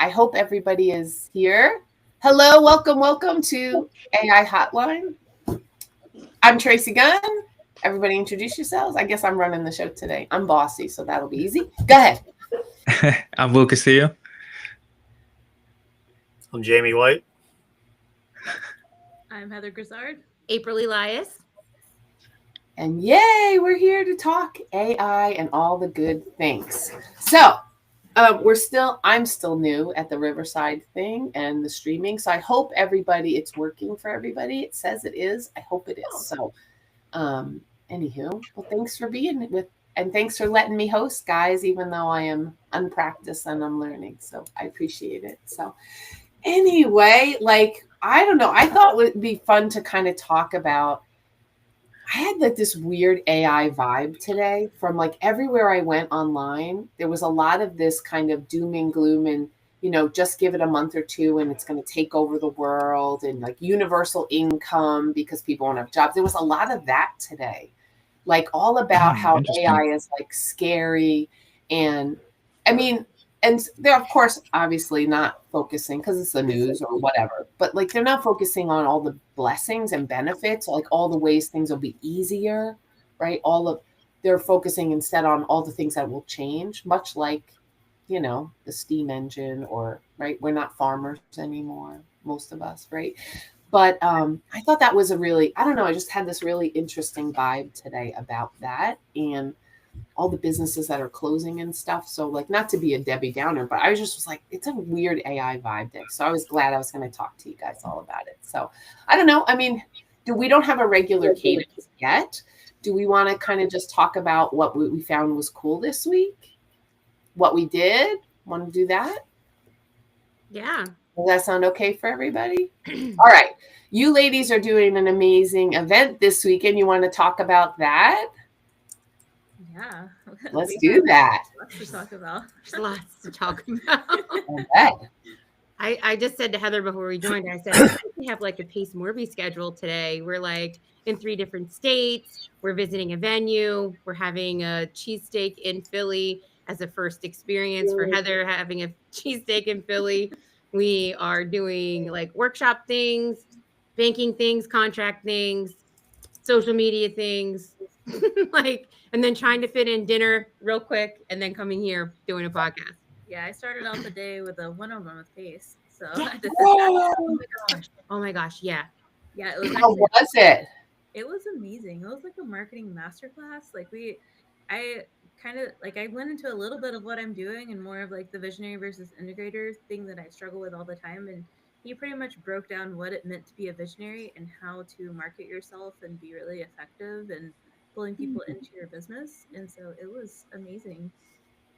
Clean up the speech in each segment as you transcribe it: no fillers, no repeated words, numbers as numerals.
I hope everybody is here. Hello, welcome to AI Hotline. I'm Tracy Gunn. Everybody introduce yourselves. I guess I'm running the show today. I'm bossy, so that'll be easy. Go ahead. I'm Will Castillo. I'm Jamie White. I'm Heather Grizzard. April Elias. And yay, we're here to talk AI and all the good things. So, I'm still new at the Riverside thing and the streaming. So I hope it's working for everybody. It says it is. I hope it is. So, anywho, well, thanks for being and thanks for letting me host, guys, even though I am unpracticed and I'm learning. So I appreciate it. So anyway, I don't know. I thought it would be fun to kind of talk about. I had this weird AI vibe today from everywhere I went online. There was a lot of this kind of doom and gloom and, just give it a month or two and it's going to take over the world and universal income because people won't have jobs. There was a lot of that today, all about how AI is scary. And I mean, and they're, of course, obviously not focusing because it's the news or whatever, but they're not focusing on all the blessings and benefits, all the ways things will be easier, right? They're focusing instead on all the things that will change, much like, the steam engine right? We're not farmers anymore, most of us, right? But I thought that was I don't know, I just had this really interesting vibe today about that. And all the businesses that are closing and stuff. So not to be a Debbie Downer, but I was it's a weird AI vibe day. So I was glad I was going to talk to you guys all about it. So I don't know. I mean, we don't have a regular cadence yet. Do we want to kind of just talk about what we found was cool this week? What we did? Want to do that? Yeah. Does that sound okay for everybody? All right. You ladies are doing an amazing event this weekend. You want to talk about that? Yeah. Let's do that. Lots to talk about. There's lots to talk about. Okay. I just said to Heather before we joined, I said, we have a Pace Morby schedule today. We're in 3 different states. We're visiting a venue. We're having a cheesesteak in Philly as a first experience for Heather, having a cheesesteak in Philly. We are doing workshop things, banking things, contract things, social media things, and then trying to fit in dinner real quick and then coming here doing a podcast. Yeah, I started off the day with a one-on-one with Pace. So oh my gosh, yeah. Yeah, it was How was it? It was amazing. It was like a marketing masterclass. I kind of I went into a little bit of what I'm doing and more of the visionary versus integrator thing that I struggle with all the time. And he pretty much broke down what it meant to be a visionary and how to market yourself and be really effective and pulling people into your business. And so it was amazing.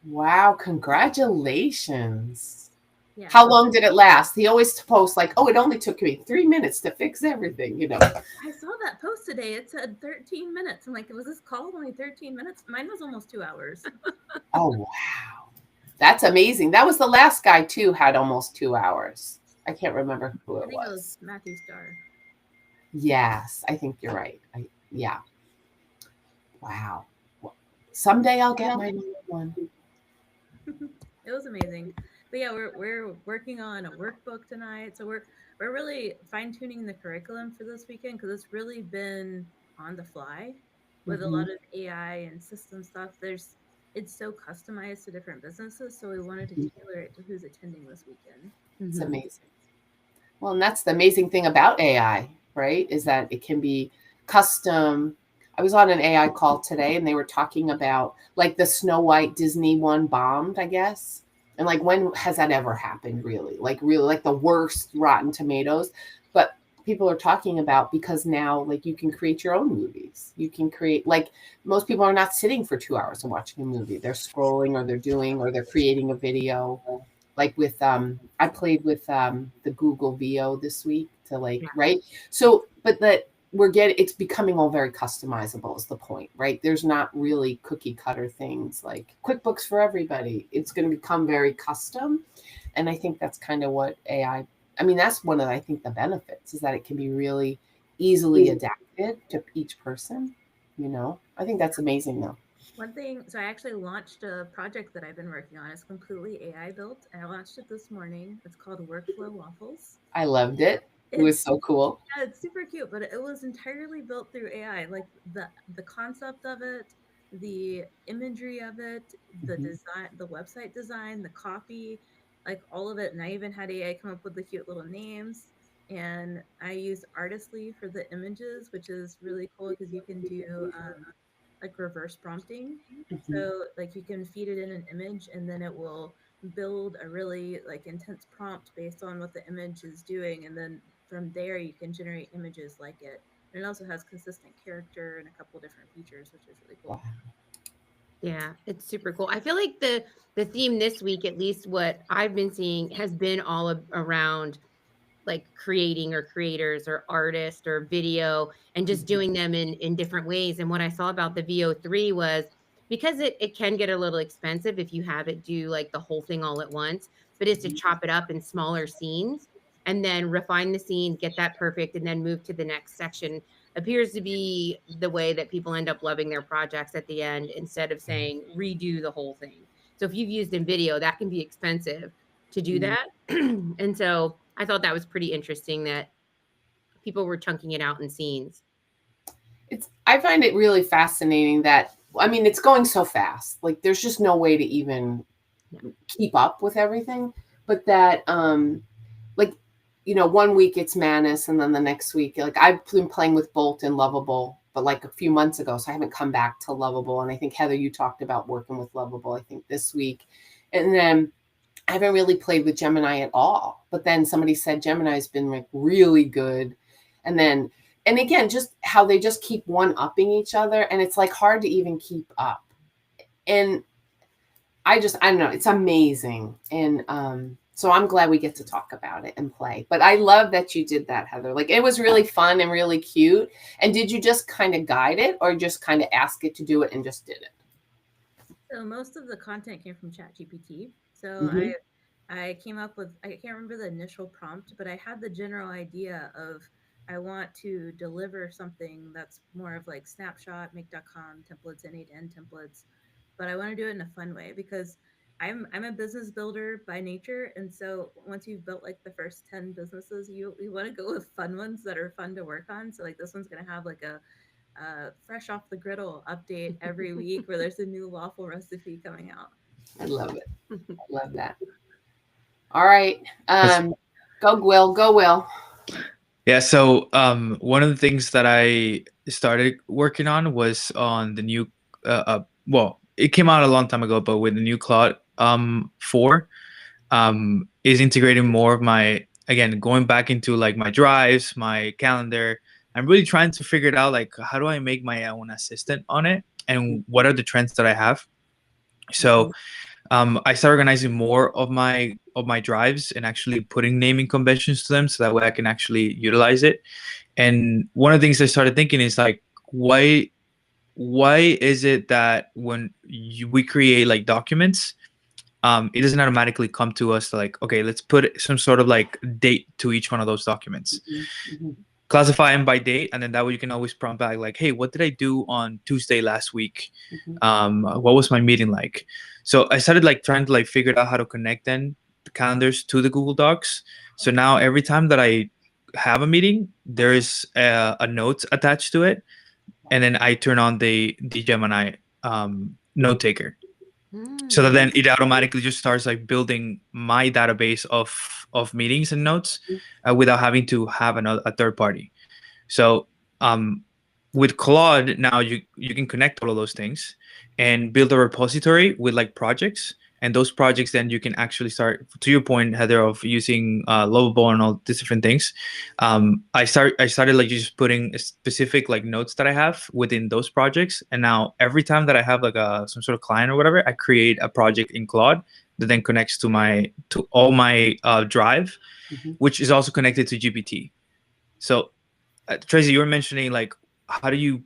Wow, congratulations. Yeah. How long did it last? He always posts it only took me 3 minutes to fix everything, I saw that post today. It said 13 minutes. I'm was this call only 13 minutes? Mine was almost 2 hours. Oh, wow. That's amazing. That was the last guy too, had almost 2 hours. I can't remember who it was. It was Matthew Starr. Yes, I think you're right. Yeah. Wow. Someday I'll get my new one. It was amazing. But yeah, we're working on a workbook tonight. So we're really fine-tuning the curriculum for this weekend because it's really been on the fly with a lot of AI and system stuff. It's so customized to different businesses. So we wanted to tailor it to who's attending this weekend. It's amazing. Well, and that's the amazing thing about AI, right? Is that it can be custom. I was on an AI call today and they were talking about the Snow White Disney one bombed, I guess. And when has that ever happened really? Really the worst Rotten Tomatoes. But people are talking about because now you can create your own movies. You can create most people are not sitting for 2 hours and watching a movie. They're scrolling or they're creating a video. With I played with the Google VO this week to right. So but it's becoming all very customizable is the point, right? There's not really cookie cutter things like QuickBooks for everybody. It's going to become very custom. And I think that's kind of what AI, that's one of, I think, the benefits is that it can be really easily adapted to each person. I think that's amazing though. One thing, so I actually launched a project that I've been working on. It's completely AI built. And I launched it this morning. It's called Workflow Waffles. I loved it. It was It's so cool. Yeah, it's super cute, but it was entirely built through AI. Like the concept of it, the imagery of it, the Mhm. design, the website design, the copy, like all of it. And I even had AI come up with the cute little names. And I used Artistly for the images, which is really cool because you can do like reverse prompting. Mhm. So like you can feed it in an image and then it will build a really like intense prompt based on what the image is doing, and then from there you can generate images like it. And it also has consistent character and a couple different features, which is really cool. Yeah, it's super cool. I feel like the theme this week, at least what I've been seeing, has been all around like creating or creators or artists or video and just Mhm. doing them in different ways. And what I saw about the VO3 was because it can get a little expensive if you have it do like the whole thing all at once, but is to chop it up in smaller scenes and then refine the scene, get that perfect, and then move to the next section appears to be the way that people end up loving their projects at the end instead of saying redo the whole thing. So if you've used in video, that can be expensive to do Mhm. that. And so I thought that was pretty interesting that people were chunking it out in scenes. I find it really fascinating that, I mean, it's going so fast. Like there's just no way to even Yeah. keep up with everything. But that like, you know, one week it's Manus and then the next week, like I've been playing with Bolt and Lovable, but like a few months ago, so I haven't come back to Lovable. And I think Heather, you talked about working with Lovable, I think this week. And then I haven't really played with Gemini at all. But then somebody said Gemini's been like really good. And then, and again, just how they just keep one upping each other. And it's like hard to even keep up. And I don't know, it's amazing. And so I'm glad we get to talk about it and play. But I love that you did that, Heather. Like it was really fun and really cute. And did you just kind of guide it or just kind of ask it to do it and just did it? So most of the content came from ChatGPT. So Mm-hmm. I came up with, I can't remember the initial prompt, but I had the general idea of I want to deliver something that's more of like snapshot, make.com templates, N8N templates, but I want to do it in a fun way because I'm a business builder by nature, and so once you've built like the first 10 businesses, you want to go with fun ones that are fun to work on. So like this one's gonna have like a fresh off the griddle update every week where there's a new waffle recipe coming out. I love it. I love that. All right. Go Will. Go Will. Yeah, so one of the things that I started working on was on the new well, it came out a long time ago, but with the new Claude 4 is integrating more of my, again, going back into like my drives, my calendar. I'm really trying to figure it out, like how do I make my own assistant on it and what are the trends that I have. So I start organizing more of my drives and actually putting naming conventions to them so that way I can actually utilize it. And one of the things I started thinking is like, why is it that when we create like documents, it doesn't automatically come to us to like, okay, let's put some sort of like date to each one of those documents. Mm-hmm. Classify them by date, and then that way you can always prompt back like, hey, what did I do on Tuesday last week? What was my meeting like? So I started like trying to like figure out how to connect then the calendars to the Google Docs. So now every time that I have a meeting, there is a note attached to it, and then I turn on the Gemini note taker, so that then it automatically just starts like building my database of meetings and notes without having to have a third party. So with Claude now you can connect all of those things and build a repository with like projects, and those projects then you can actually start, to your point, Heather, of using Lovable and all these different things. I started like just putting a specific like notes that I have within those projects, and now every time that I have like some sort of client or whatever, I create a project in Claude that then connects to all my drive, which is also connected to GPT. So Tracy, you were mentioning like, how do you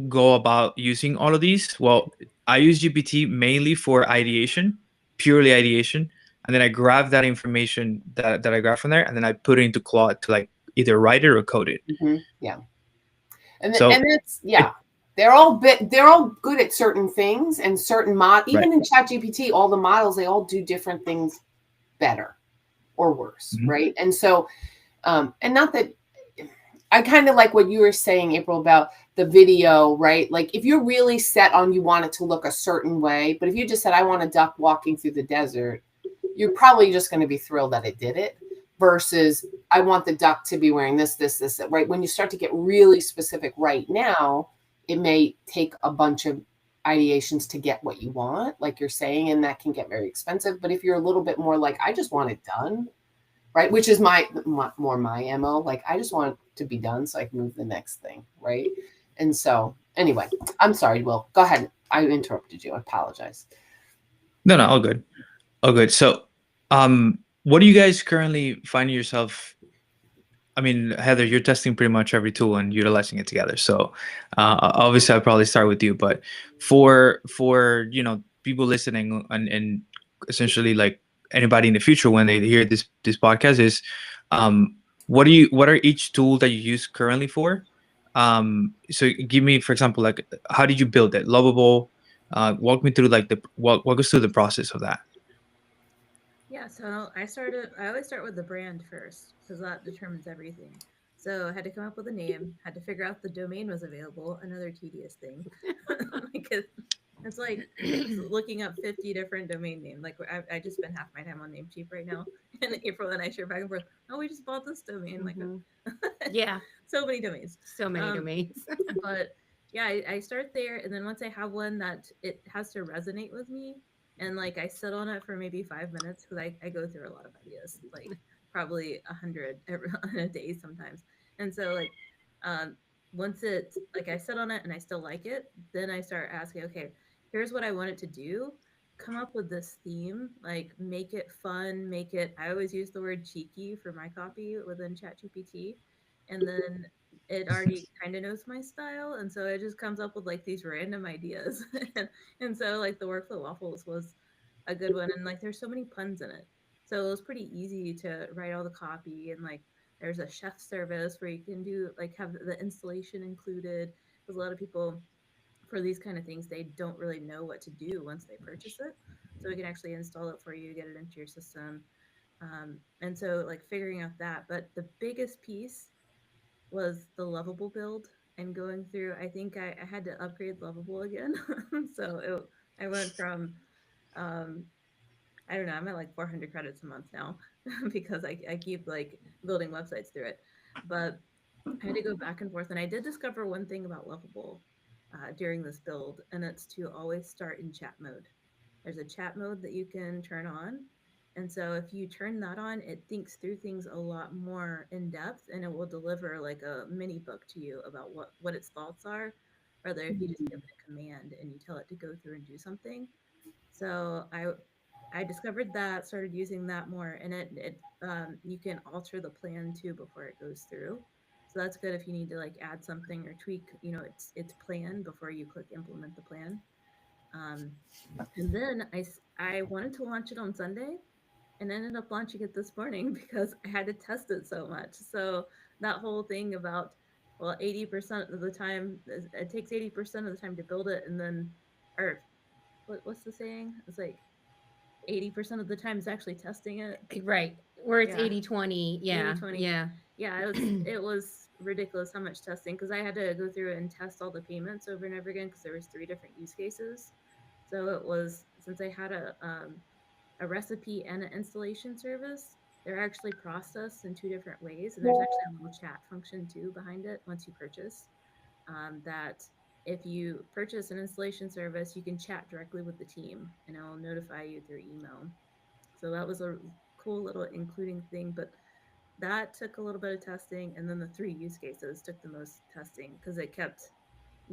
go about using all of these? Well, I use GPT mainly for ideation, purely ideation, and then I grab that information that I got from there, and then I put it into Claude to like either write it or code it. Yeah. And So that's, yeah, they're all good at certain things, and certain even in ChatGPT, all the models, they all do different things better or worse, right? And so, and not that I kind of like what you were saying, April, about the video, right? Like if you're really set on you want it to look a certain way, but if you just said, I want a duck walking through the desert, you're probably just going to be thrilled that it did it versus I want the duck to be wearing this, right? When you start to get really specific right now, it may take a bunch of ideations to get what you want, like you're saying, and that can get very expensive. But if you're a little bit more like, I just want it done, right? Which is my MO. Like, I just want it to be done so I can move the next thing, right? And so, anyway, I'm sorry, Will. Go ahead. I interrupted you. I apologize. No, all good. All good. So, what do you guys currently find yourself? I mean, Heather, you're testing pretty much every tool and utilizing it together. So, obviously, I'll probably start with you. But for people listening and essentially like anybody in the future when they hear this podcast is, what are each tool that you use currently for? So give me, for example, like how did you build it? Lovable. Walk me through like walk us through the process of that. Yeah, so I always start with the brand first because that determines everything. So I had to come up with a name, had to figure out the domain was available, another tedious thing. Because it's like looking up 50 different domain names. Like I just spend half my time on Namecheap right now. And April and I share back and forth. Oh, we just bought this domain. Like, yeah, so many domains. So many domains. But yeah, I start there. And then once I have one that it has to resonate with me, and like I sit on it for maybe 5 minutes because I go through a lot of ideas, like probably 100 a day sometimes. And so like once it's like I sit on it and I still like it, then I start asking, okay, here's what I want it to do. Come up with this theme, like make it fun, make it. I always use the word cheeky for my copy within ChatGPT, and then it already kind of knows my style, and so it just comes up with like these random ideas. And so like the workflow waffles was a good one, and like there's so many puns in it, so it was pretty easy to write all the copy. And like there's a chef service where you can do like have the installation included, because a lot of people for these kind of things they don't really know what to do once they purchase it, so we can actually install it for you, get it into your system. And so like figuring out that, but the biggest piece was the Lovable build and going through. I think I had to upgrade Lovable again. So I went from, um, I don't know, I'm at like 400 credits a month now because I keep like building websites through it. But I had to go back and forth. And I did discover one thing about Lovable during this build, and it's to always start in chat mode. There's a chat mode that you can turn on. And so if you turn that on, it thinks through things a lot more in depth, and it will deliver like a mini book to you about what its thoughts are, rather if you just give it a command and you tell it to go through and do something. So I discovered that, started using that more, and it you can alter the plan too before it goes through. So that's good if you need to like add something or tweak, its plan before you click implement the plan. Um, and then I wanted to launch it on Sunday and ended up launching it this morning because I had to test it so much. So that whole thing about, well, 80% of the time, it takes 80% of the time to build it. And then, or what's the saying? It's like 80% of the time is actually testing it. Right. Where it's Yeah. 80/20. Yeah. 80/20. Yeah. Yeah, it was ridiculous how much testing, because I had to go through and test all the payments over and over again because there was 3 different use cases. So it was, since I had a recipe and an installation service, they're actually processed in 2 different ways. And there's actually a little chat function too behind it once you purchase. That if you purchase an installation service, you can chat directly with the team and it'll notify you through email. So that was a cool little including thing. But that took a little bit of testing. And then the 3 use cases took the most testing because it kept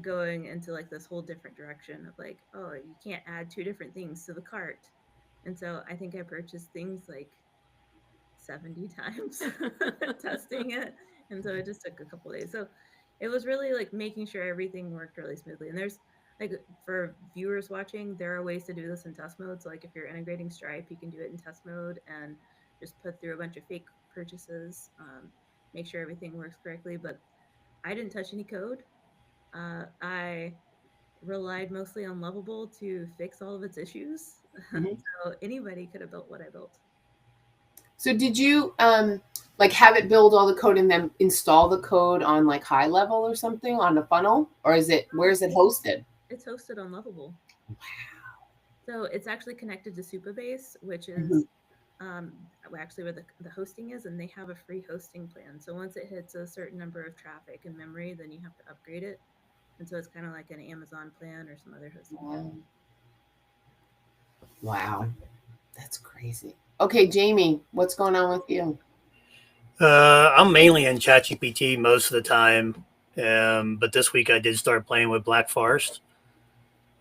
going into like this whole different direction of like, oh, you can't add 2 different things to the cart. And so I think I purchased things like 70 times testing it. And so it just took a couple days. So it was really like making sure everything worked really smoothly. And there's like, for viewers watching, there are ways to do this in test mode. So like if you're integrating Stripe, you can do it in test mode and just put through a bunch of fake purchases, make sure everything works correctly. But I didn't touch any code. I relied mostly on Lovable to fix all of its issues. Mhm. So anybody could have built what I built. So did you like have it build all the code and then install the code on like high level or something on the funnel, or is it where is it hosted? It's hosted on Lovable. So it's actually connected to Supabase, which Mhm. is actually where the hosting is, and they have a free hosting plan. So once it hits a certain number of traffic and memory, then you have to upgrade it. And so it's kind of like an Amazon plan or some other hosting plan. Wow. Wow, that's crazy. Okay, Jamie, what's going on with you? I'm mainly in ChatGPT most of the time, but this week I did start playing with Black Forest.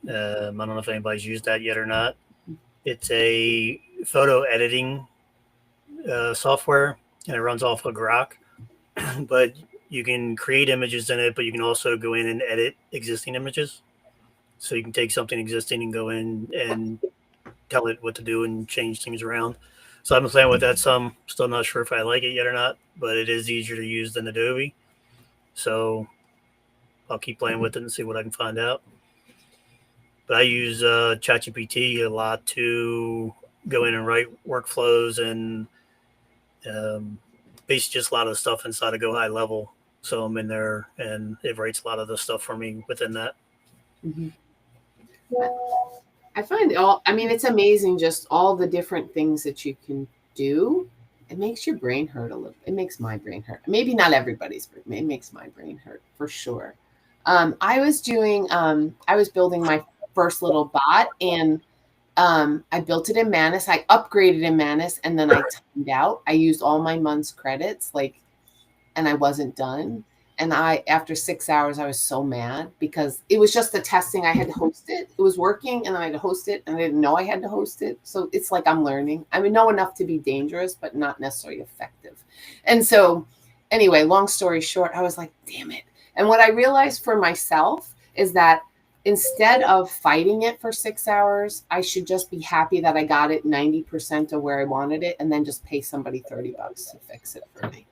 I don't know if anybody's used that yet or not. It's a photo editing software, and it runs off of Grok. But you can create images in it, but you can also go in and edit existing images. So you can take something existing and go in and tell it what to do and change things around. So I've been playing with that some. Still not sure if I like it yet or not, but it is easier to use than Adobe. So I'll keep playing with it and see what I can find out. But I use ChatGPT a lot to go in and write workflows and basically just a lot of the stuff inside of Go High Level. So I'm in there and it writes a lot of the stuff for me within that. Mhm. I find I mean, it's amazing just all the different things that you can do. It makes your brain hurt a little. It makes my brain hurt. Maybe not everybody's, but it makes my brain hurt for sure. I was building my first little bot, and I built it in Manus. I upgraded in Manus, and then I timed out. I used all my month's credits, and I wasn't done. And after 6 hours, I was so mad because it was just the testing. I had to host it. It was working, and then I had to host it, and I didn't know I had to host it. So it's like I'm learning. I mean, know enough to be dangerous, but not necessarily effective. And so, anyway, long story short, I was like, damn it. And what I realized for myself is that instead of fighting it for 6 hours, I should just be happy that I got it 90% of where I wanted it, and then just pay somebody $30 to fix it for me.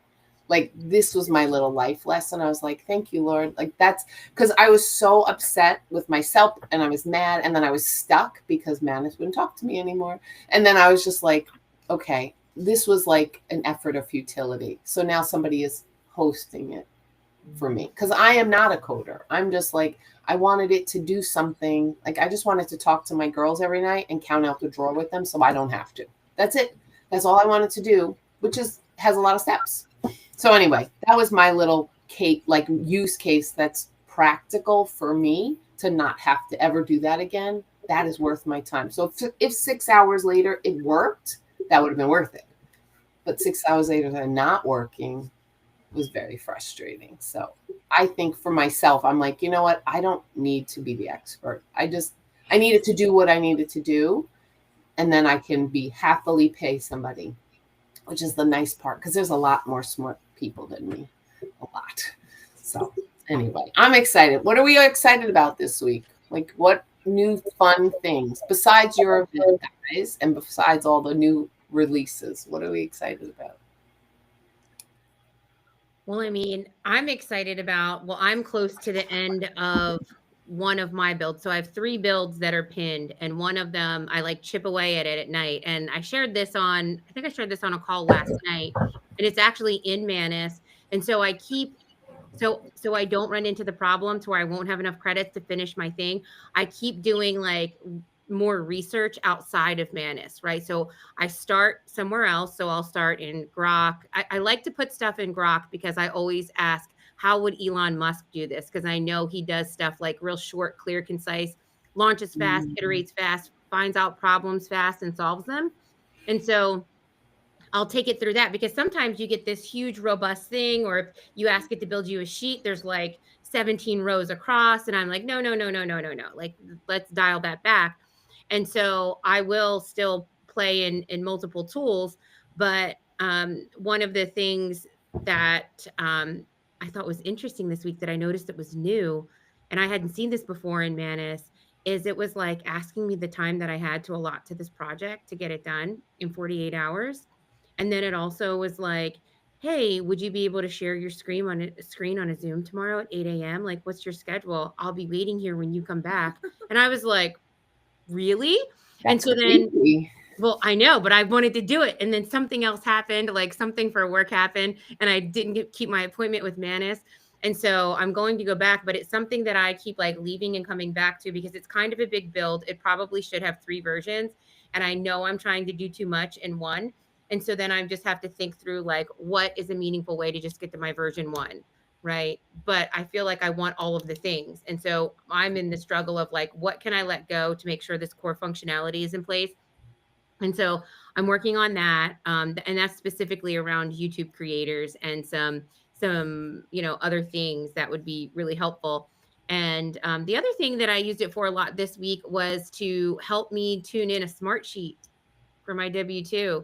Like, this was my little life lesson. I was like, thank you, Lord. Like, that's because I was so upset with myself, and I was mad, and then I was stuck because Manus wouldn't talk to me anymore. And then I was just like, okay, this was like an effort of futility. So now somebody is hosting it for me because I am not a coder. I'm just like, I wanted it to do something. Like, I just wanted to talk to my girls every night and count out the drawer with them so I don't have to. That's it. That's all I wanted to do, which has a lot of steps. So anyway, that was my little use case that's practical for me to not have to ever do that again. That is worth my time. So if 6 hours later it worked, that would have been worth it. But 6 hours later that not working was very frustrating. So I think for myself, I'm like, you know what? I don't need to be the expert. I needed to do what I needed to do. And then I can be happily pay somebody, which is the nice part because there's a lot more smart people than me. A lot. So anyway, I'm excited. What are we excited about this week? Like, what new fun things besides your event, guys, and besides all the new releases? What are we excited about? Well, I mean, I'm excited about, I'm close to the end of one of my builds. So I have 3 builds that are pinned, and one of them I like chip away at it at night. And I shared this on a call last night, and it's actually in Manus. And so I keep, so I don't run into the problem to where I won't have enough credits to finish my thing. I keep doing like more research outside of Manus, right? So I start somewhere else. So I'll start in Grok. I like to put stuff in Grok because I always ask, how would Elon Musk do this? Because I know he does stuff like real short, clear, concise, launches fast, iterates fast, finds out problems fast, and solves them. And so I'll take it through that because sometimes you get this huge, robust thing, or if you ask it to build you a sheet, there's like 17 rows across. And I'm like, no. Like, let's dial that back. And so I will still play in multiple tools. But one of the things that I thought was interesting this week that I noticed that was new, and I hadn't seen this before in Manus, is it was like asking me the time that I had to allot to this project to get it done in 48 hours. And then it also was like, hey, would you be able to share your screen on a Zoom tomorrow at 8 a.m.? Like, what's your schedule? I'll be waiting here when you come back. And I was like, really? And That's so then, creepy. well, I know, but I wanted to do it. And then something else happened, like something for work happened, and I didn't keep my appointment with Manus. And so I'm going to go back, but it's something that I keep like leaving and coming back to because it's kind of a big build. It probably should have 3 versions. And I know I'm trying to do too much in one. And so then I just have to think through like, what is a meaningful way to just get to my version 1? Right. But I feel like I want all of the things. And so I'm in the struggle of like, what can I let go to make sure this core functionality is in place? And so I'm working on that. And that's specifically around YouTube creators and some, other things that would be really helpful. And the other thing that I used it for a lot this week was to help me tune in a smart sheet for my W-2.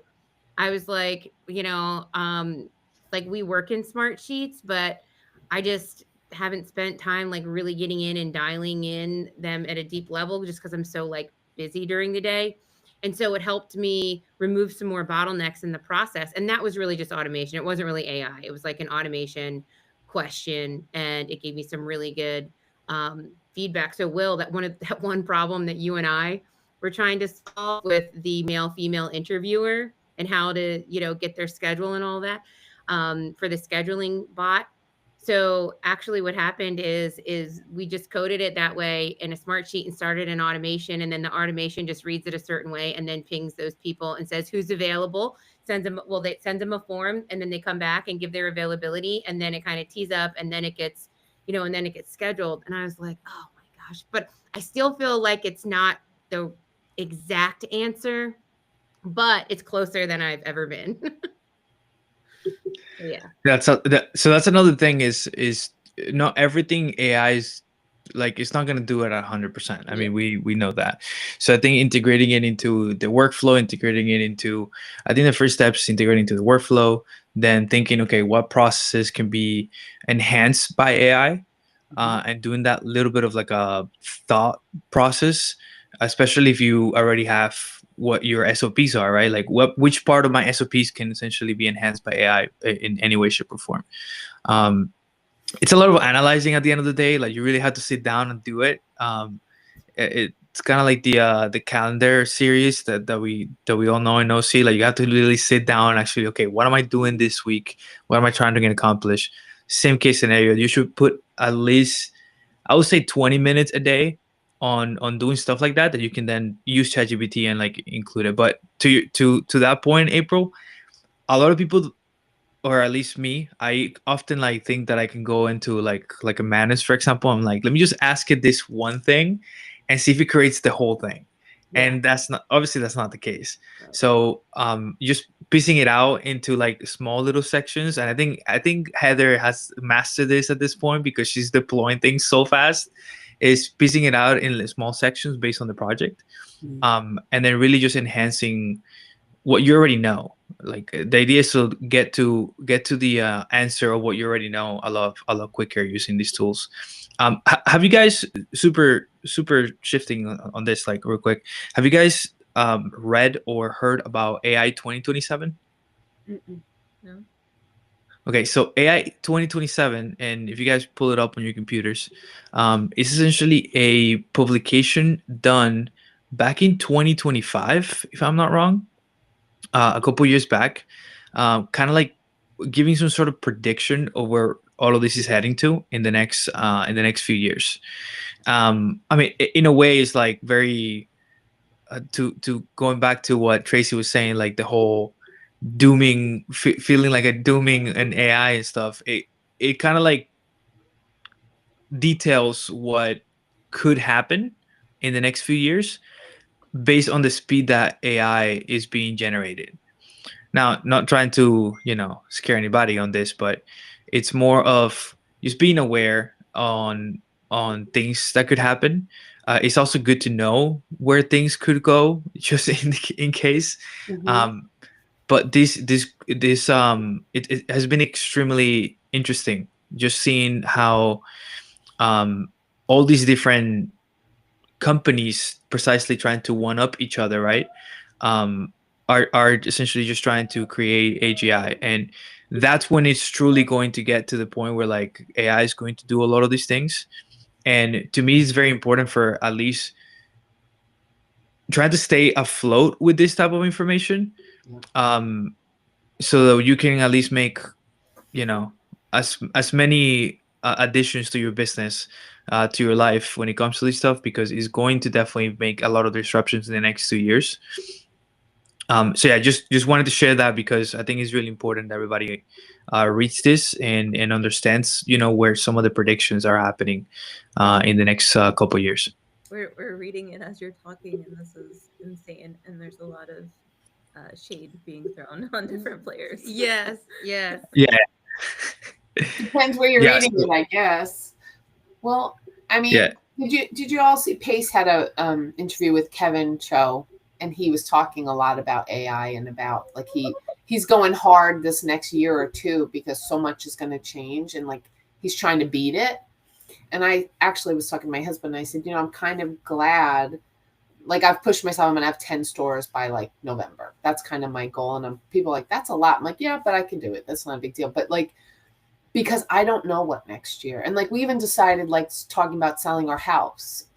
I was like, like we work in smart sheets, but I just haven't spent time like really getting in and dialing in them at a deep level just because I'm so like busy during the day. And so it helped me remove some more bottlenecks in the process. And that was really just automation. It wasn't really AI. It was like an automation question. And it gave me some really good feedback. So Will, that one problem that you and I were trying to solve with the male-female interviewer and how to, get their schedule and all that for the scheduling bot. So actually what happened is we just coded it that way in a smart sheet and started an automation. And then the automation just reads it a certain way and then pings those people and says who's available, sends them a form, and then they come back and give their availability. And then it kind of tees up and then it gets, and then it gets scheduled. And I was like, oh my gosh, but I still feel like it's not the exact answer, but it's closer than I've ever been. Yeah. So that's another thing is not everything AI is like, it's not going to do it at 100%. I mean, we know that. So I think integrating it into the workflow, I think the first step is integrating into the workflow, then thinking, okay, what processes can be enhanced by AI, and doing that little bit of like a thought process, especially if you already have what your SOPs are, right? Like which part of my SOPs can essentially be enhanced by AI in any way, shape, or form. It's a lot of analyzing at the end of the day. Like you really have to sit down and do it. It's kind of like the calendar series that we all know and know. See, like you have to really sit down and actually, okay, what am I doing this week? What am I trying to get accomplished? Same case scenario. You should put at least, I would say, 20 minutes a day on doing stuff like that you can then use ChatGPT and like include it. But to that point, April, a lot of people, or at least me, I often like think that I can go into like a Manus, for example. I'm like, let me just ask it this one thing and see if it creates the whole thing. Yeah. And that's not the case. So just piecing it out into like small little sections. And I think Heather has mastered this at this point because she's deploying things so fast, is piecing it out in small sections based on the project. And then really just enhancing what you already know. Like the idea is to get to the answer of what you already know a lot quicker using these tools. Have you guys, super shifting on this, like real quick, have you guys read or heard about AI 2027? No. Okay, so AI 2027, and if you guys pull it up on your computers, it's essentially a publication done back in 2025, if I'm not wrong, a couple years back, kind of like giving some sort of prediction of where all of this is heading to in the next few years. I mean, in a way, it's like very to going back to what Tracy was saying, like the whole dooming, feeling like a dooming an AI and stuff. It kind of like details what could happen in the next few years based on the speed that AI is being generated. Now, not trying to, scare anybody on this, but it's more of just being aware on things that could happen. It's also good to know where things could go, just in case. But this it has been extremely interesting, just seeing how all these different companies precisely trying to one up each other, right? Are essentially just trying to create AGI. And that's when it's truly going to get to the point where like AI is going to do a lot of these things. And to me, it's very important for at least trying to stay afloat with this type of information, so that you can at least make, you know, as many additions to your business, to your life when it comes to this stuff, because it's going to definitely make a lot of disruptions in the next 2 years. So yeah, just wanted to share that because I think it's really important that everybody reads this and understands, you know, where some of the predictions are happening in the next couple of years. We're reading it as you're talking, and this is insane. And there's a lot of shade being thrown on different players. Yes, yes. Yeah. Depends where you're reading it, I guess. Well, I mean, Yeah. did you all see Pace had a interview with Kevin Cho, and he was talking a lot about AI and about like he's going hard this next year or two because so much is going to change, and like he's trying to beat it. And I actually was talking to my husband, and I said, you know, I'm kind of glad, like I've pushed myself, I'm going to have 10 stores by like November. That's kind of my goal. And people are like, that's a lot. I'm like, yeah, but I can do it. That's not a big deal. But like, because I don't know what next year. And like, we even decided like talking about selling our house,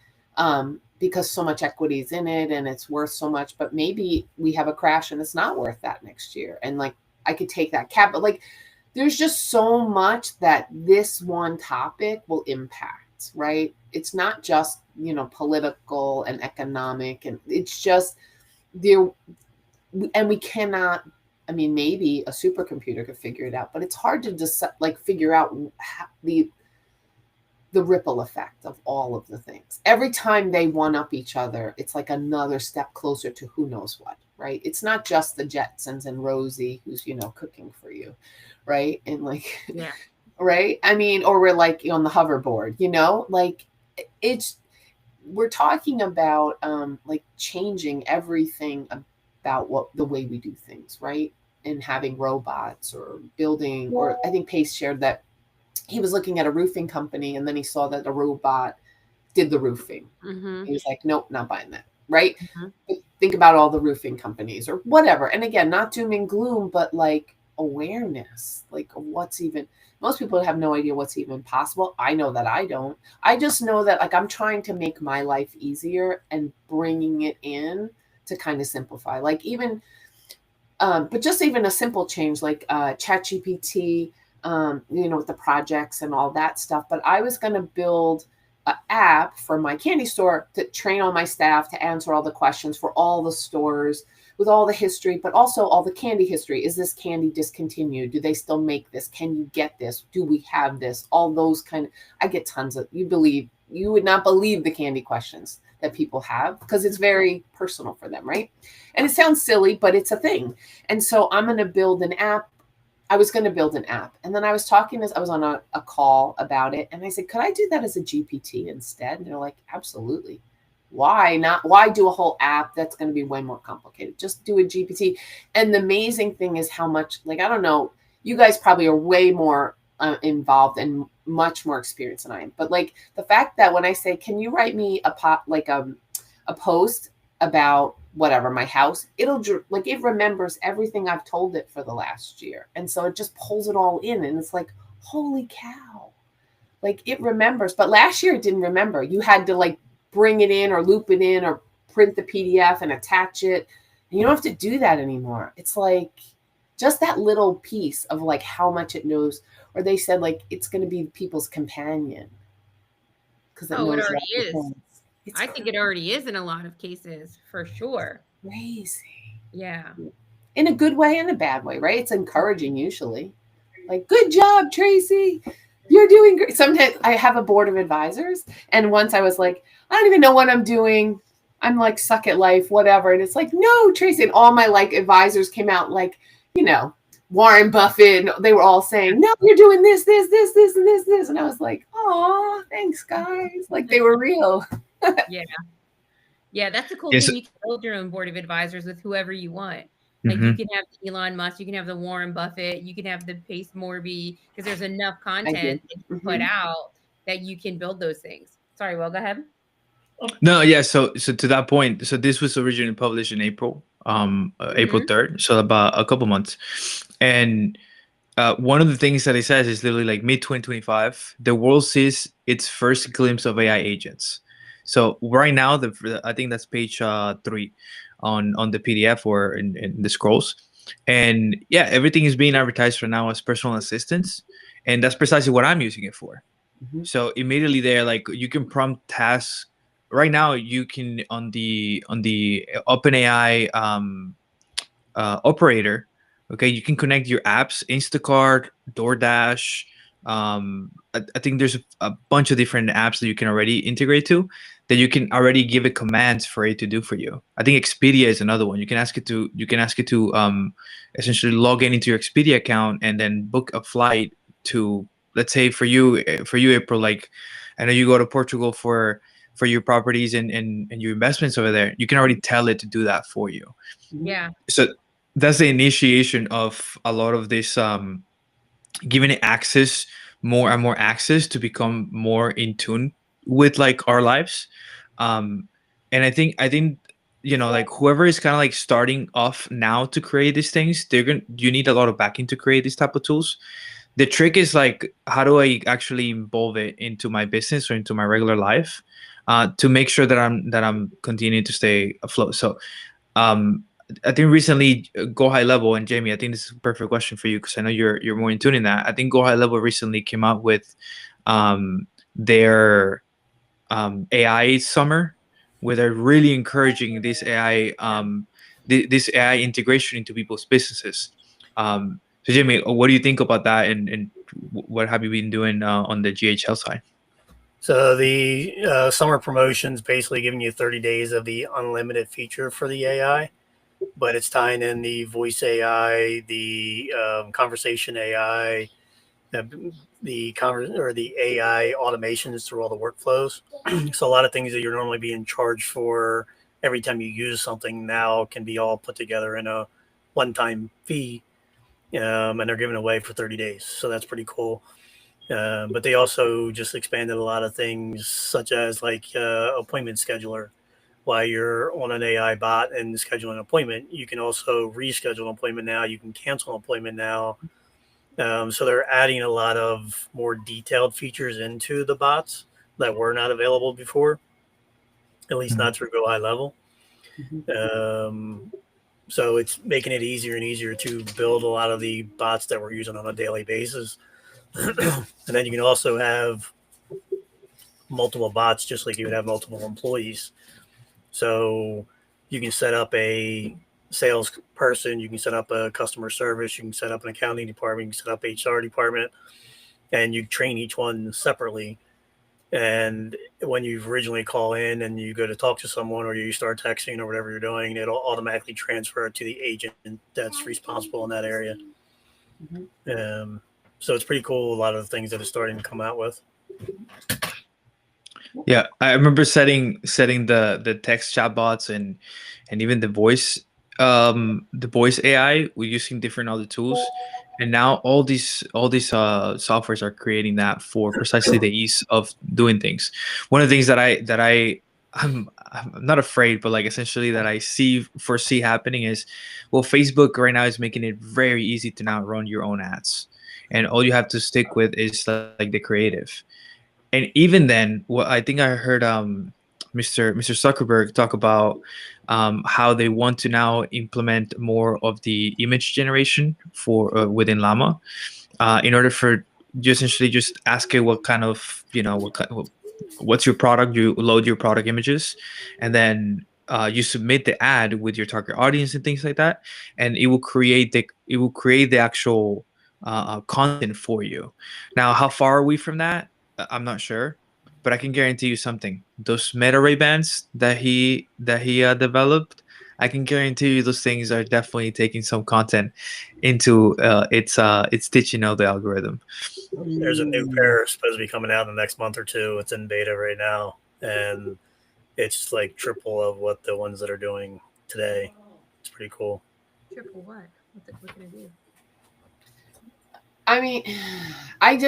because so much equity is in it and it's worth so much, but maybe we have a crash and it's not worth that next year. And like, I could take that cap, but like, there's just so much that this one topic will impact, right? It's not just, you know, political and economic, and it's just there. And we cannot, I mean, maybe a supercomputer could figure it out, but it's hard to just like figure out the ripple effect of all of the things. Every time they one up each other, it's like another step closer to who knows what, right? It's not just the Jetsons and Rosie who's, you know, cooking for you, right? And like, Yeah. right? I mean, or we're like on the hoverboard, you know, like we're talking about like changing everything about the way we do things, right? And having robots or building, or I think Pace shared that he was looking at a roofing company and then he saw that a robot did the roofing. Mm-hmm. He was like, nope, not buying that. Right. Mm-hmm. Think about all the roofing companies or whatever. And again, not doom and gloom, but like awareness, like what's even, most people have no idea what's even possible. I know that I don't. I just know that like I'm trying to make my life easier and bringing it in to kind of simplify, like even, but just even a simple change like ChatGPT, you know, with the projects and all that stuff. But I was going to build an app for my candy store to train all my staff to answer all the questions for all the stores with all the history, but also all the candy history. Is this candy discontinued? Do they still make this? Can you get this? Do we have this? All those kind of, I get tons of, you would not believe the candy questions that people have because it's very personal for them, right? And it sounds silly, but it's a thing. And so I'm going to build an app. I was going to build an app. And then I was I was on a call about it. And I said, could I do that as a GPT instead? And they're like, absolutely. Why not? Why do a whole app? That's going to be way more complicated. Just do a GPT. And the amazing thing is how much, like, I don't know, you guys probably are way more involved and much more experienced than I am. But like the fact that when I say, can you write me a post about whatever, my house, it remembers everything I've told it for the last year. And so it just pulls it all in. And it's like, holy cow, like it remembers. But last year it didn't remember. You had to like bring it in or loop it in or print the PDF and attach it. And you don't have to do that anymore. It's like just that little piece of like how much it knows. Or they said like it's going to be people's companion. Because it already is. I think it already is in a lot of cases, for sure. Crazy. Yeah. In a good way and a bad way, right? It's encouraging usually. Like, good job, Tracy. You're doing great. Sometimes I have a board of advisors. And once I was like, I don't even know what I'm doing. I'm like, suck at life, whatever. And it's like, no, Tracy. And all my like advisors came out like, you know, Warren Buffett. They were all saying, no, you're doing this, and this. And I was like, oh, thanks, guys. Like they were real. Yeah, that's a cool thing. You can build your own board of advisors with whoever you want. Like you can have Elon Musk, you can have the Warren Buffett, you can have the Pace Morby, because there's enough content that you put out that you can build those things. Sorry, Will, go ahead. No, yeah. So to that point, so this was originally published in April, April 3rd, so about a couple months, and one of the things that it says is literally like mid 2025, the world sees its first glimpse of AI agents. So right now, I think that's page 3 on the PDF or in the scrolls, and yeah, everything is being advertised for now as personal assistants, and that's precisely what I'm using it for. Mhm. So immediately there, like you can prompt tasks. Right now, you can on the OpenAI operator. Okay, you can connect your apps, Instacart, DoorDash. I think there's a bunch of different apps that you can already integrate to that you can already give it commands for it to do for you. I think Expedia is another one. You can ask it to essentially log into your Expedia account and then book a flight to, let's say for you April, like I know you go to Portugal for your properties and your investments over there. You can already tell it to do that for you. Yeah. So that's the initiation of a lot of this, giving it access, more and more access to become more in tune with like our lives. And I think like whoever is kind of like starting off now to create these things, you need a lot of backing to create these type of tools. The trick is like, how do I actually involve it into my business or into my regular life, to make sure that I'm continuing to stay afloat. So I think recently, Go High Level, and Jamie, I think this is a perfect question for you because I know you're more in tune in that. I think Go High Level recently came out with their AI summer, where they're really encouraging this AI this AI integration into people's businesses. So Jamie, what do you think about that, and what have you been doing on the GHL side? So the summer promotions basically giving you 30 days of the unlimited feature for the AI, but it's tying in the voice AI, the conversation AI, the AI automations through all the workflows. So a lot of things that you're normally being charged for every time you use something now can be all put together in a one-time fee, and they're giving away for 30 days. So that's pretty cool. But they also just expanded a lot of things, such as like appointment scheduler. While you're on an AI bot and schedule an appointment, you can also reschedule an appointment now. You can cancel an appointment now. So they're adding a lot of more detailed features into the bots that were not available before, at least not through Go High Level. So it's making it easier and easier to build a lot of the bots that we're using on a daily basis. And then you can also have multiple bots, just like you would have multiple employees. So you can set up a sales person, you can set up a customer service, you can set up an accounting department, you can set up HR department, and you train each one separately. And when you originally call in and you go to talk to someone or you start texting or whatever you're doing, it'll automatically transfer to the agent that's responsible in that area. So it's pretty cool, a lot of the things that it's starting to come out with. Yeah, I remember setting the text chatbots and even the voice AI. We're using different other tools, and now all these softwares are creating that for precisely the ease of doing things. One of the things I'm not afraid, but like essentially that I foresee happening is, well, Facebook right now is making it very easy to now run your own ads, and all you have to stick with is like the creative. And even then, what I think I heard Mr. Zuckerberg talk about how they want to now implement more of the image generation for within Llama, in order for you essentially just ask it what kind of what's your product. You load your product images, and then you submit the ad with your target audience and things like that, and it will create the actual content for you. Now, how far are we from that? I'm not sure, but I can guarantee you something. Those Meta Ray-Bans that he developed, I can guarantee you those things are definitely taking some content into it's stitching out the algorithm. There's a new pair supposed to be coming out in the next month or two. It's in beta right now, and it's like triple of what the ones that are doing today. It's pretty cool. Triple what? What can it do? I mean, I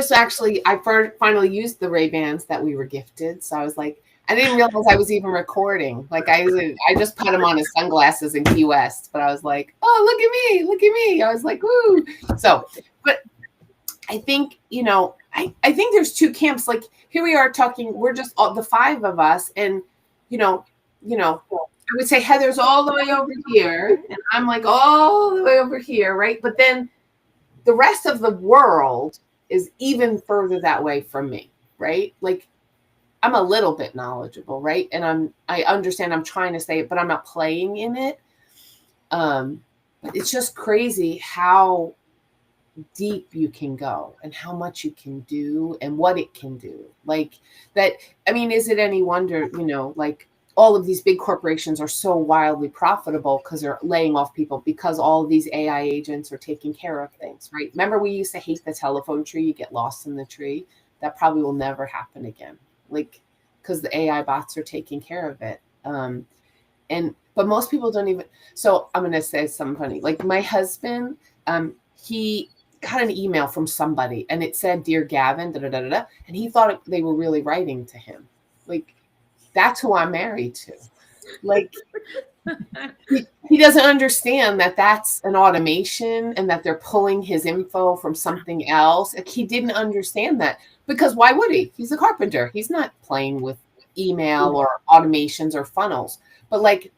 finally used the Ray-Bans that we were gifted. So I was like, I didn't realize I was even recording. Like I just put him on his sunglasses in Key West, but I was like, oh, look at me. I was like, woo. So, but I think, I think there's two camps. Like here we are talking, we're just all the five of us, and I would say Heather's all the way over here, and I'm like all the way over here, right? But then the rest of the world is even further that way from me, right? Like I'm a little bit knowledgeable, right? And I understand I'm trying to say it, but I'm not playing in it. It's just crazy how deep you can go and how much you can do and what it can do. Like that, I mean, is it any wonder, like all of these big corporations are so wildly profitable because they're laying off people because all of these AI agents are taking care of things, right? Remember we used to hate the telephone tree, you get lost in the tree. That probably will never happen again. Like, because the AI bots are taking care of it. But most people don't even, so I'm going to say something funny. Like my husband, he got an email from somebody and it said, "Dear Gavin," da, da, da, da, da, and he thought they were really writing to him. Like, that's who I'm married to. Like, he doesn't understand that that's an automation and that they're pulling his info from something else. Like, he didn't understand that because why would he? He's a carpenter. He's not playing with email or automations or funnels. But like,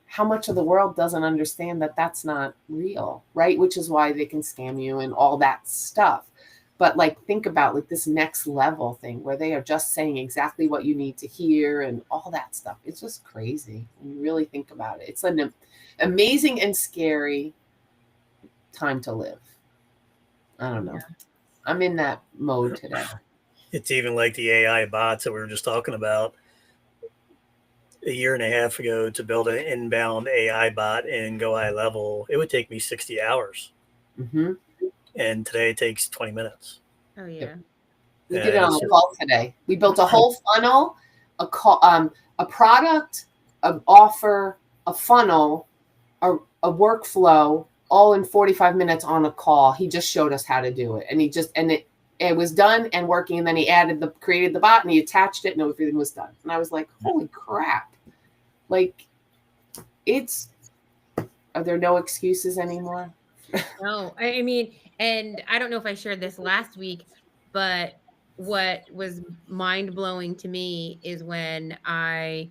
how much of the world doesn't understand that that's not real, right? Which is why they can scam you and all that stuff. But like, think about like this next level thing where they are just saying exactly what you need to hear and all that stuff. It's just crazy when you really think about it. It's an amazing and scary time to live. I don't know. Yeah. I'm in that mode today. It's even like the AI bots that we were just talking about. A year and a half ago, to build an inbound AI bot in Go High Level, it would take me 60 hours. Mm-hmm. And today it takes 20 minutes. Oh, yeah. We did it on a call today. We built a whole funnel, a product, an offer, a funnel, a workflow, all in 45 minutes on a call. He just showed us how to do it. And it was done and working. And then he created the bot and he attached it and everything was done. And I was like, holy crap. Like, are there no excuses anymore? No, I mean, and I don't know if I shared this last week, but what was mind blowing to me is when I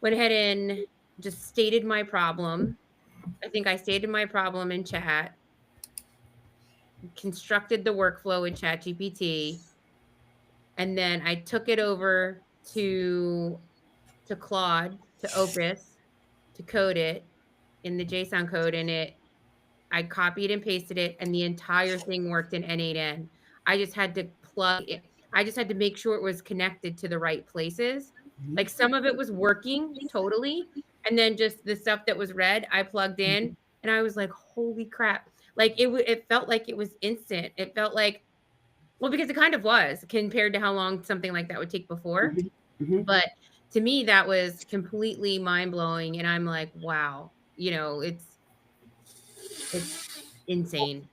went ahead and just stated my problem. I think I stated my problem in chat, constructed the workflow in ChatGPT, and then I took it over to Claude, to Opus, to code it in the JSON code in it. I copied and pasted it, and the entire thing worked in N8N. I just had to plug it. I just had to make sure it was connected to the right places. Like some of it was working totally. And then just the stuff that was red, I plugged in and I was like, holy crap. Like it felt like it was instant. It felt like, well, because it kind of was compared to how long something like that would take before. Mm-hmm. But to me, that was completely mind blowing. And I'm like, wow, it's insane.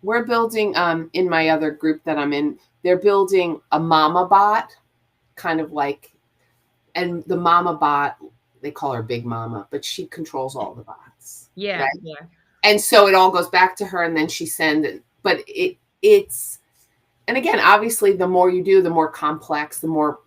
We're building in my other group that I'm in, they're building a mama bot, kind of like, and the mama bot, they call her Big Mama, but she controls all the bots. Yeah. Right? Yeah. And so it all goes back to her and then she sends it. But it's, and again, obviously the more you do, the more complex, the more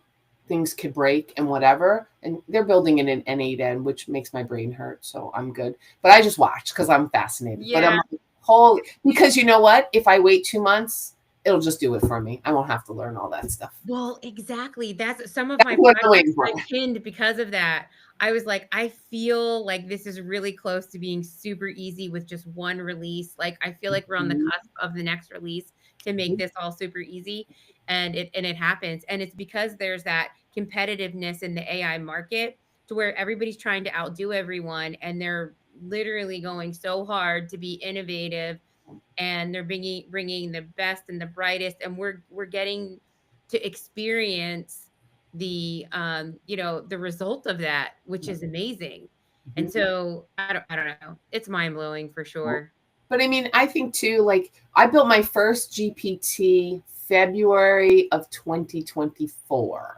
things could break and whatever. And they're building it in N8N, which makes my brain hurt. So I'm good. But I just watch because I'm fascinated. Yeah. But I'm like, because you know what? If I wait 2 months, it'll just do it for me. I won't have to learn all that stuff. Well, exactly. That's some of my projects I pinned because of that. I was like, I feel like this is really close to being super easy with just one release. Like, I feel like we're on the cusp of the next release to make this all super easy. And it happens. And it's because there's that competitiveness in the AI market to where everybody's trying to outdo everyone. And they're literally going so hard to be innovative. And they're bringing the best and the brightest. And we're getting to experience the the result of that, which is amazing. And so I don't know, it's mind-blowing for sure. But I mean, I think too, like I built my first GPT February of 2024.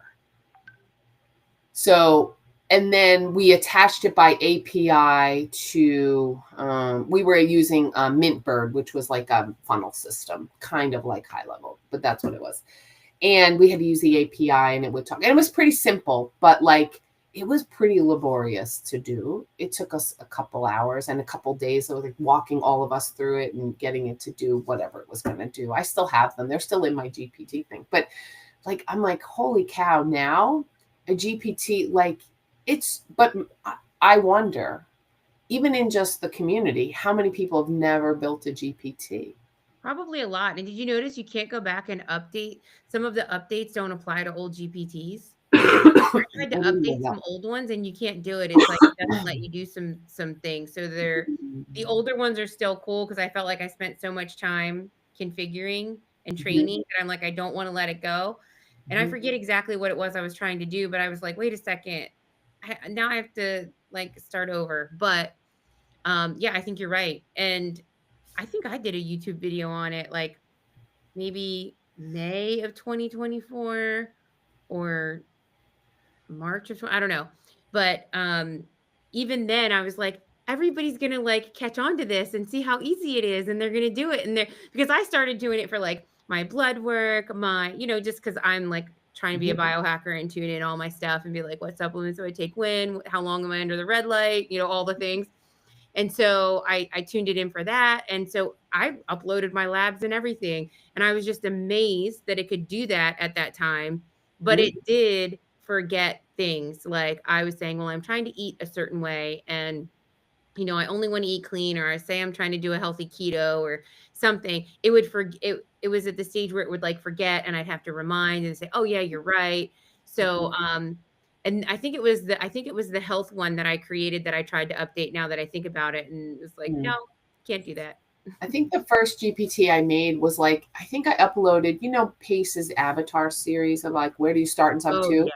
So, and then we attached it by API to, we were using Mintbird, which was like a funnel system, kind of like High Level, but that's what it was. And we had to use the API and it would talk. And it was pretty simple, but like it was pretty laborious to do. It took us a couple hours and a couple days of like walking all of us through it and getting it to do whatever it was going to do. I still have them. They're still in my GPT thing. But like, I'm like, holy cow, now a GPT, like, but I wonder, even in just the community, how many people have never built a GPT? Probably a lot. And did you notice you can't go back and update? Some of the updates don't apply to old GPTs. I tried to update some old ones and you can't do it. It's like it doesn't let you do some things. So the older ones are still cool because I felt like I spent so much time configuring and training that I'm like, I don't want to let it go. And I forget exactly what it was I was trying to do, but I was like, wait a second. Now I have to like start over. But yeah, I think you're right. And I think I did a YouTube video on it like maybe May of 2024 or March of, I don't know. But even then I was like, everybody's going to like catch on to this and see how easy it is. And they're going to do it. And because I started doing it for like my blood work, my, just because I'm like trying to be a biohacker and tune in all my stuff and be like, what supplements do I take when, how long am I under the red light, all the things. And so I tuned it in for that. And so I uploaded my labs and everything. And I was just amazed that it could do that at that time. But it did forget things. Like I was saying, well, I'm trying to eat a certain way. And, I only want to eat clean, or I say I'm trying to do a healthy keto or something. It would forget. It was at the stage where it would like forget. And I'd have to remind and say, oh, yeah, you're right. So, and I think it was the health one that I created that I tried to update now that I think about it. And it's like, no, can't do that. I think the first GPT I made was like, I think I uploaded, Pace's avatar series of like, where do you start in some two? Yeah.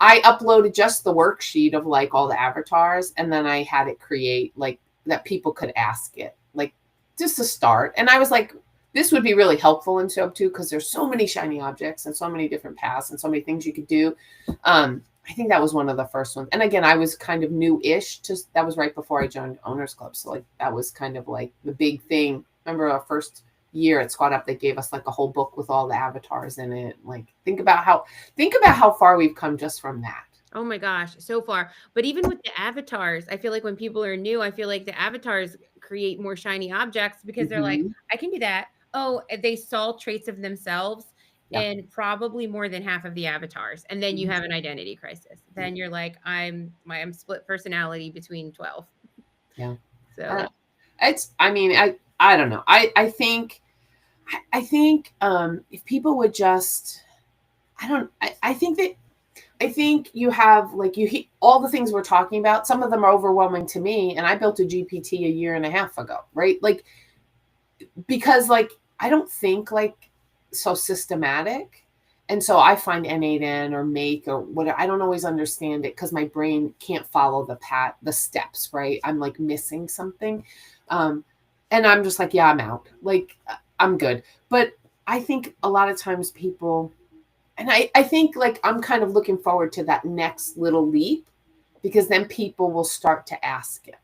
I uploaded just the worksheet of like all the avatars. And then I had it create like that people could ask it, like just to start. And I was like, this would be really helpful in Sub 2 because there's so many shiny objects and so many different paths and so many things you could do. I think that was one of the first ones. And again, I was kind of new-ish. That was right before I joined Owners Club. So like that was kind of like the big thing. Remember our first year at Squad Up, they gave us like a whole book with all the avatars in it. Like think about how far we've come just from that. Oh my gosh, so far. But even with the avatars, I feel like when people are new, I feel like the avatars create more shiny objects because they're like, I can do that. Oh, they saw traits of themselves. And probably more than half of the avatars. And then you have an identity crisis. Then you're like, I'm split personality between 12. Yeah. So I don't know. I think if people would just, I think you have like, all the things we're talking about, some of them are overwhelming to me. And I built a GPT a year and a half ago, right? Like, because like, I don't think like, so systematic, and so I find N8N or Make or whatever, I don't always understand it because my brain can't follow the steps, right? I'm like missing something, and I'm just like, yeah, I'm out, like I'm good. But I think a lot of times people, and I think like I'm kind of looking forward to that next little leap because then people will start to ask it.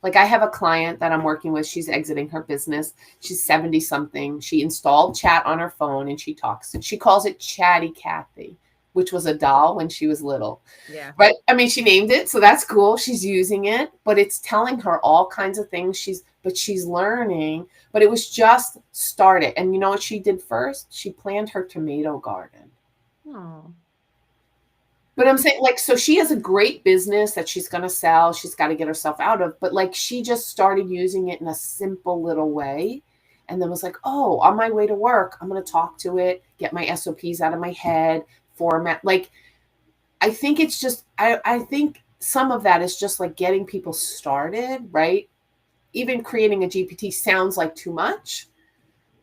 Like I have a client that I'm working with. She's exiting her business. She's 70 something. She installed chat on her phone and she talks. And she calls it Chatty Cathy, which was a doll when she was little. Yeah. Right. I mean, she named it. So that's cool. She's using it, but it's telling her all kinds of things. She's learning, but it was just started. And you know what she did first? She planted her tomato garden. Oh. But I'm saying like, so she has a great business that she's going to sell. She's got to get herself out of, but like, she just started using it in a simple little way. And then was like, oh, on my way to work, I'm going to talk to it, get my SOPs out of my head, format. Like, I think it's just, I think some of that is just like getting people started, right? Even creating a GPT sounds like too much,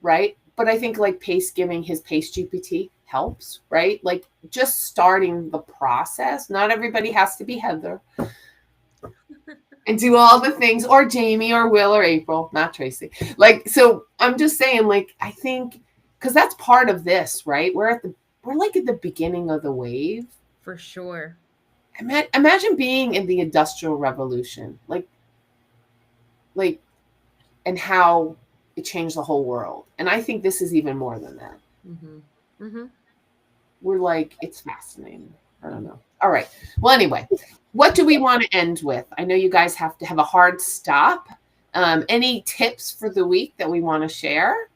right? But I think like Pace giving his Pace GPT helps, right? Like just starting the process. Not everybody has to be Heather and do all the things, or Jamie or Will or April, not Tracy. Like, so I'm just saying, like, I think, because that's part of this, right? We're like at the beginning of the wave. For sure. Imagine being in the Industrial Revolution, like, and how it changed the whole world. And I think this is even more than that. We're like, it's fascinating. I don't know. All right. Well, anyway, what do we want to end with? I know you guys have to have a hard stop. Any tips for the week that we want to share?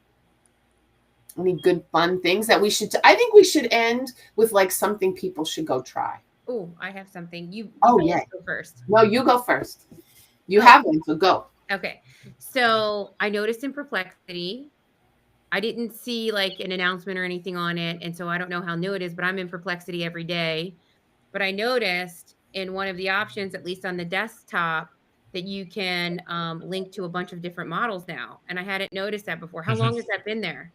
Any good fun things that we should? I think we should end with like something people should go try. Oh, I have something. You yeah. Go first. No, you go first. You have one, so go. Okay. So I noticed in Perplexity, I didn't see like an announcement or anything on it. And so I don't know how new it is, but I'm in Perplexity every day. But I noticed in one of the options, at least on the desktop, that you can link to a bunch of different models now. And I hadn't noticed that before. How long has that been there?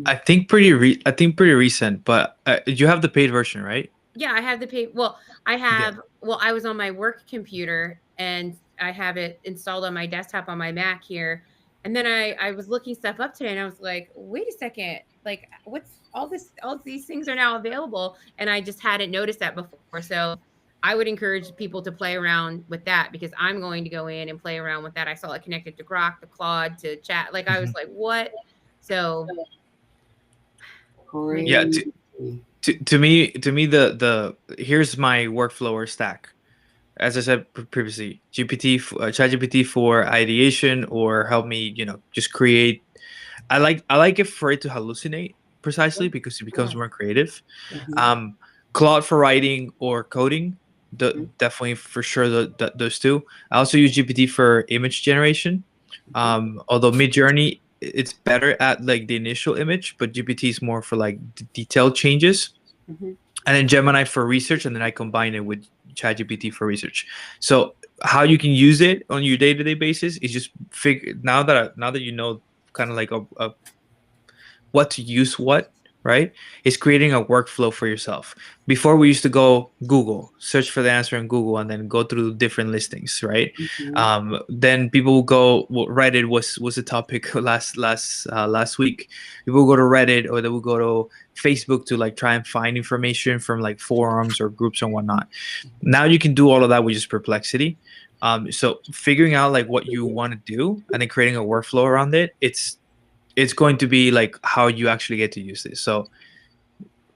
I think pretty recent, but you have the paid version, right? Yeah, I have the paid. Well, I have. Yeah. Well, I was on my work computer and I have it installed on my desktop on my Mac here. And then I was looking stuff up today and I was like, wait a second, like what's all this? All these things are now available. And I just hadn't noticed that before. So I would encourage people to play around with that because I'm going to go in and play around with that. I saw it connected to Grok, to Claude, to Chat. Like I was like, what? So yeah, to me, the here's my workflow or stack. As I said previously, ChatGPT for ideation or help me, just create. I like it for it to hallucinate precisely because it becomes more creative. Claude for writing or coding, definitely for sure those two. I also use GPT for image generation. Although Midjourney, it's better at like the initial image, but GPT is more for like detailed changes. And then Gemini for research, and then I combine it with ChatGPT for research. So how you can use it on your day-to-day basis is just figure now that you know kind of like a what to use what, right? It's creating a workflow for yourself. Before we used to go Google, search for the answer in Google, and then go through different listings, right? Then people will go. Reddit was a topic last week. People will go to Reddit or they will go to Facebook to like try and find information from like forums or groups and whatnot. Now you can do all of that with just Perplexity. So figuring out like what you want to do and then creating a workflow around it, it's going to be like how you actually get to use this. So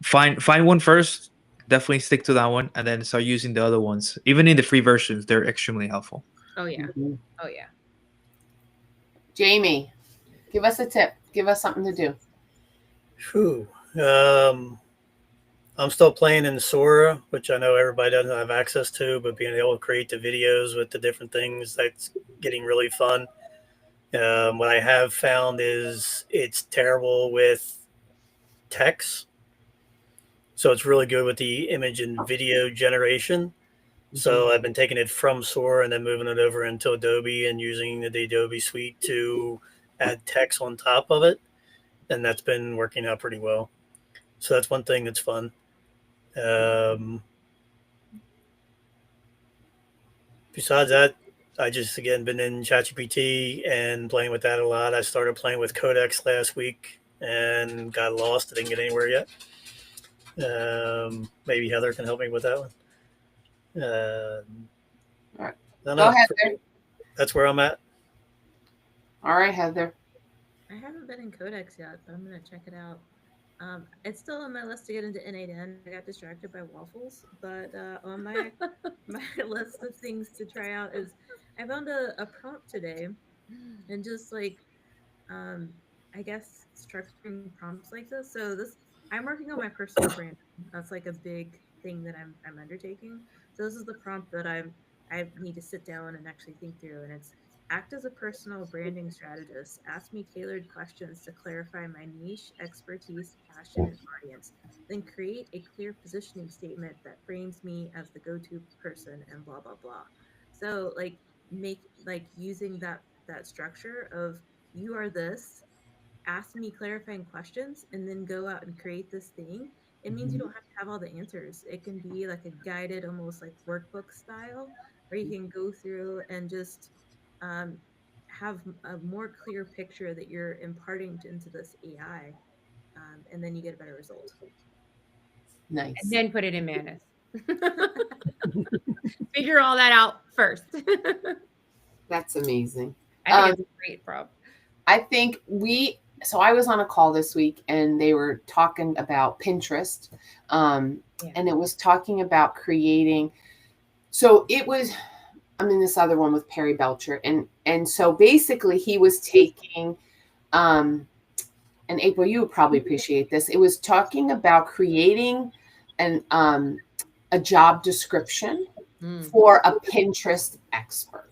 find one first, definitely stick to that one, and then start using the other ones. Even in the free versions, they're extremely helpful. Oh yeah. Oh yeah. Jamie, give us a tip. Give us something to do. Whew. I'm still playing in Sora, which I know everybody doesn't have access to, but being able to create the videos with the different things, that's getting really fun. What I have found is it's terrible with text. So it's really good with the image and video generation. So I've been taking it from Sora and then moving it over into Adobe and using the Adobe suite to add text on top of it. And that's been working out pretty well. So that's one thing that's fun. Besides that, I just, again, been in ChatGPT and playing with that a lot. I started playing with Codex last week and got lost. I didn't get anywhere yet. Maybe Heather can help me with that one. All right. Go ahead, Heather. That's where I'm at. All right, Heather. I haven't been in Codex yet, but I'm going to check it out. It's still on my list to get into N8N. I got distracted by waffles, but on my list of things to try out is I found a prompt today, and just like I guess structuring prompts like this. So I'm working on my personal brand. That's like a big thing that I'm undertaking. So this is the prompt that I need to sit down and actually think through, and it's act as a personal branding strategist. Ask me tailored questions to clarify my niche, expertise, passion, and audience. Then create a clear positioning statement that frames me as the go-to person and blah, blah, blah. So like using that structure of you are this, ask me clarifying questions, and then go out and create this thing. It means you don't have to have all the answers. It can be like a guided, almost like workbook style, where you can go through and just have a more clear picture that you're imparting into this AI, and then you get a better result. Nice. And then put it in Manus. Figure all that out first. That's amazing. I think it's a great prompt. I think so I was on a call this week and they were talking about Pinterest. And it was talking about creating. So it was, this other one with Perry Belcher. And so basically he was taking, and April, you would probably appreciate this. It was talking about creating a job description for a Pinterest expert.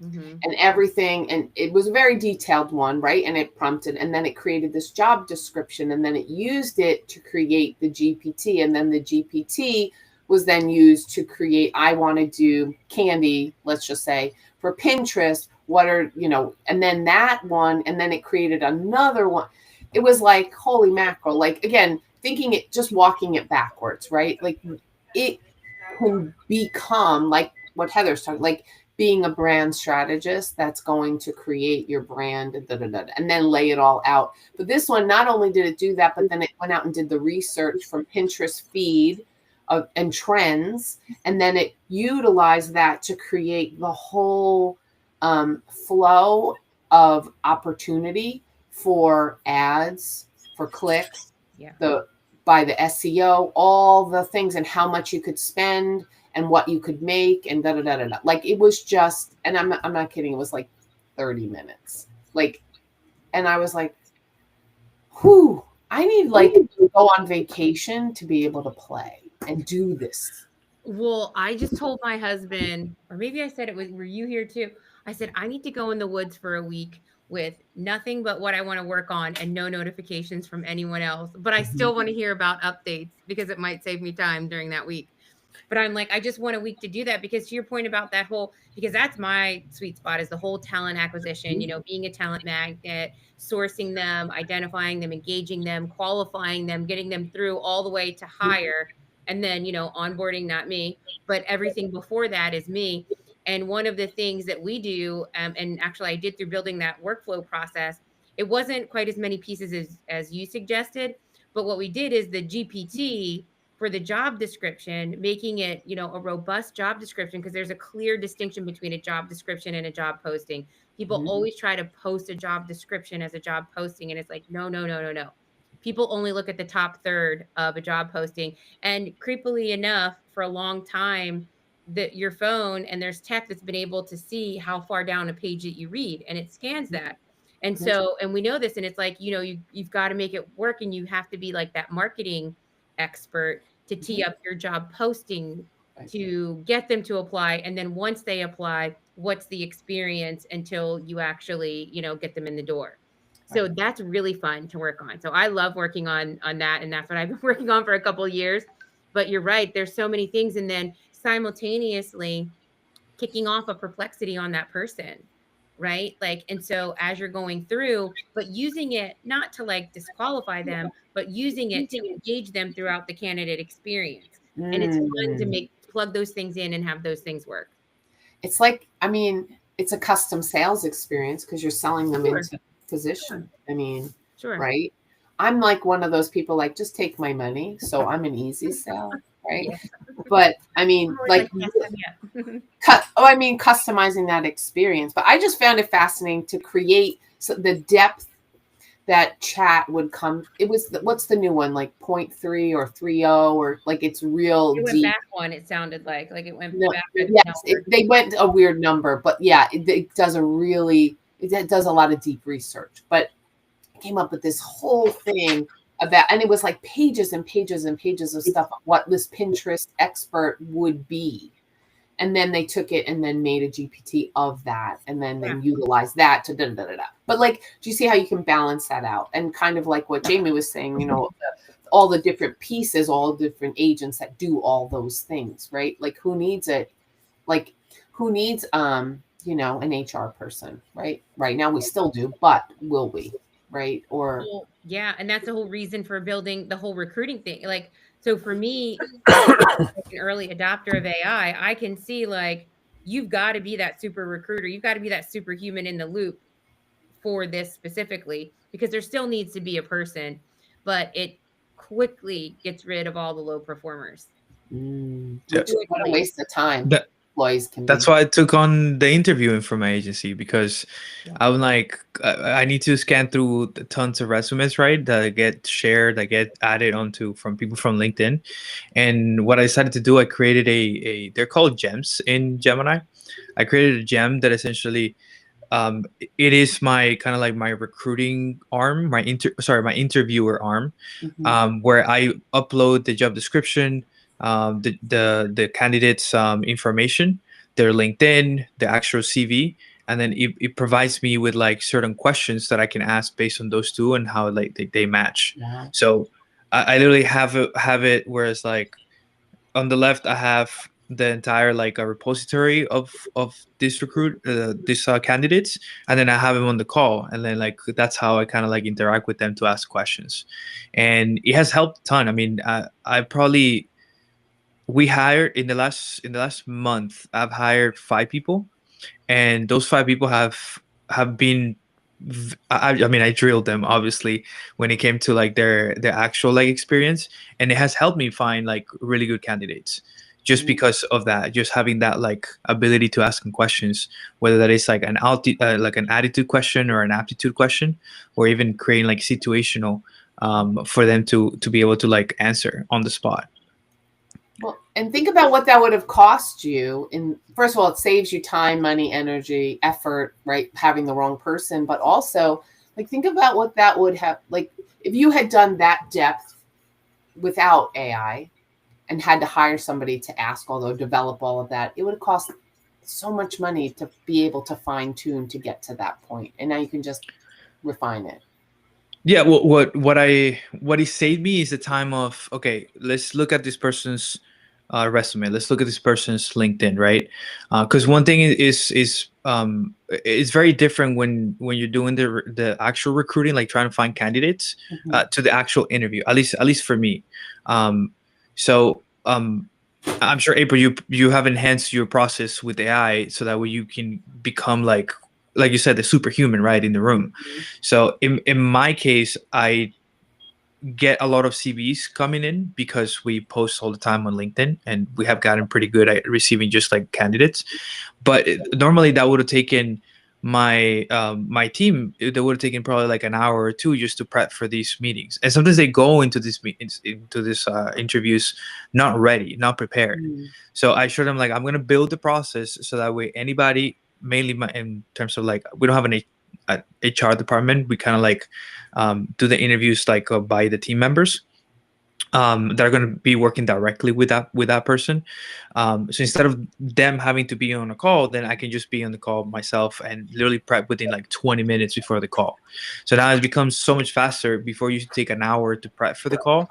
And everything, and it was a very detailed one, right? And it prompted, and then it created this job description, and then it used it to create the GPT, and then the GPT was then used to create, I want to do candy, let's just say, for Pinterest, what are, and then that one, and then it created another one. It was like, holy mackerel, like, again, thinking it, just walking it backwards, right? Like, it can become, like what Heather's talking, like, being a brand strategist that's going to create your brand and then lay it all out. But this one, not only did it do that, but then it went out and did the research from Pinterest feed and trends. And then it utilized that to create the whole flow of opportunity for ads, for clicks, by the SEO, all the things and how much you could spend and what you could make and Like it was just, and I'm not kidding, it was like 30 minutes. Like, and I was like, whew, I need like to go on vacation to be able to play and do this. Well, I just told my husband, or maybe I said it was, were you here too? I said, I need to go in the woods for a week with nothing but what I want to work on and no notifications from anyone else. But I still want to hear about updates because it might save me time during that week. But I'm like, I just want a week to do that because to your point about that whole, because that's my sweet spot is the whole talent acquisition, being a talent magnet, sourcing them, identifying them, engaging them, qualifying them, getting them through all the way to hire. And then, onboarding, not me, but everything before that is me. And one of the things that we do, and actually I did through building that workflow process, it wasn't quite as many pieces as you suggested, but what we did is the GPT for the job description, making it, a robust job description, because there's a clear distinction between a job description and a job posting. People always try to post a job description as a job posting. And it's like, no. People only look at the top third of a job posting. And creepily enough, for a long time, that your phone and there's tech that's been able to see how far down a page that you read, and it scans that. And so, and we know this, and it's like, you've got to make it work, and you have to be like that marketing expert to tee up your job posting to get them to apply. And then once they apply, what's the experience until you actually, get them in the door. So that's really fun to work on. So I love working on that. And that's what I've been working on for a couple of years. But you're right. There's so many things. And then simultaneously kicking off a perplexity on that person. Right. Like, and so as you're going through, but using it not to like disqualify them, but using it to engage them throughout the candidate experience. And it's fun to plug those things in and have those things work. It's like, it's a custom sales experience because you're selling them into position. Right. I'm like one of those people, like, just take my money. So I'm an easy sell. Right. Yeah. But customizing that experience. But I just found it fascinating to create the depth that chat would come. It was, what's the new one? Like 0.3 or 3.0 or like it's real it went deep. Back one, it sounded like it went back. Yes, they went a weird number, but yeah, it does it does a lot of deep research. But it came up with this whole thing about, and it was like pages and pages and pages of stuff of what this Pinterest expert would be. And then they took it and then made a GPT of that and then utilized that to da-da-da-da-da. But like, do you see how you can balance that out? And kind of like what Jamie was saying, all the different pieces, all the different agents that do all those things, right? Like who needs it? Like who needs, an HR person, right? Right now we still do, but will we? Right. Or yeah. And that's the whole reason for building the whole recruiting thing. Like, so for me, like an early adopter of AI, I can see like, you've got to be that super recruiter. You've got to be that superhuman in the loop for this specifically, because there still needs to be a person, but it quickly gets rid of all the low performers. Yeah. Which is what a waste of time That- employees can That's be. why I took on the interviewing for my agency, because I'm like, I need to scan through the tons of resumes, right? That get shared, that get added onto from people from LinkedIn. And what I decided to do, I created they're called gems in Gemini. I created a gem that essentially, it is my kind of like my recruiting arm, my interviewer arm, Mhm. where I upload the job description, the candidate's information, their LinkedIn, the actual CV, and then it provides me with like certain questions that I can ask based on those two and how like they match. Wow. So I literally have it where it's like on the left I have the entire like a repository of these candidates, and then I have them on the call, and then like that's how I kind of like interact with them to ask questions, and it has helped a ton. I mean, I probably we hired in the last month, I've hired 5 people, and those 5 people have been I mean, I drilled them obviously when it came to like their actual like experience, and it has helped me find like really good candidates just Mhm. because of that, just having that like ability to ask them questions, whether that is like like an attitude question or an aptitude question, or even creating like situational for them to be able to like answer on the spot. Well, and think about what that would have cost you. In first of all, it saves you time, money, energy, effort, right? Having the wrong person, but also like think about what that would have like if you had done that depth without AI and had to hire somebody to ask develop all of that, it would have cost so much money to be able to fine tune to get to that point. And now you can just refine it. Yeah, what he saved me is the time of, okay, let's look at this person's resume. Let's look at this person's LinkedIn, right? Because one thing is very different when you're doing the actual recruiting, like trying to find candidates, Mhm. to the actual interview. At least for me. So I'm sure, April, you have enhanced your process with AI so that way you can become like you said, the superhuman, right, in the room. Mhm. So in my case, I get a lot of CVs coming in because we post all the time on LinkedIn, and we have gotten pretty good at receiving just like candidates. But normally that would have taken my team. They would have taken probably like an hour or two just to prep for these meetings. And sometimes they go into these meetings, into this interviews, not ready, not prepared. Mhm. So I showed them like I'm gonna build the process so that way anybody, mainly in terms of like we don't have an HR department. We kind of like do the interviews like by the team members that are going to be working directly with that person. So instead of them having to be on a call, then I can just be on the call myself and literally prep within like 20 minutes before the call. So now it becomes so much faster. Before you take an hour to prep for the call,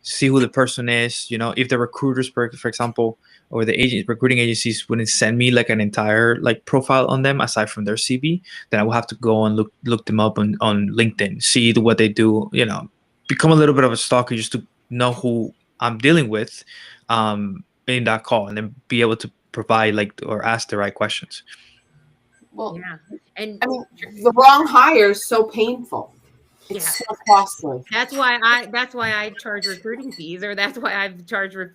see who the person is. If the recruiters, for example, or the recruiting agencies wouldn't send me like an entire like profile on them aside from their CV, then I will have to go and look them up on LinkedIn, see what they do. Become a little bit of a stalker just to know who I'm dealing with in that call, and then be able to provide like or ask the right questions. Well, Yeah. And I mean, the wrong hire is so painful. It's yeah, so costly. that's why I charge recruiting fees, or that's why I've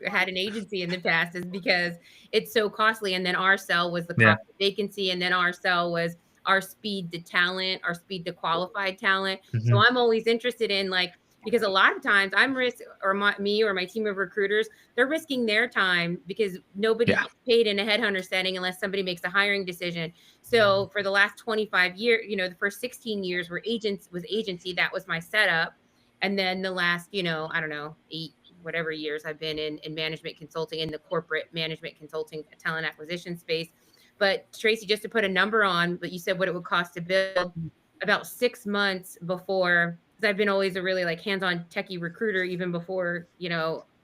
had an agency in the past, is because it's so costly. And then our sell was the Yeah. cost of vacancy, and then our sell was our speed to talent, our speed to qualified talent. So Mhm. I'm always interested in like, because a lot of times I'm me or my team of recruiters, they're risking their time because nobody Yeah. gets paid in a headhunter setting unless somebody makes a hiring decision. So for the last 25 years, the first 16 years were agency. That was my setup. And then the last, I don't know, 8 years I've been in management consulting, in the corporate management consulting talent acquisition space. But Tracy, just to put a number on, but you said what it would cost to build, about 6 months before, because I've been always a really like hands-on techie recruiter, even before,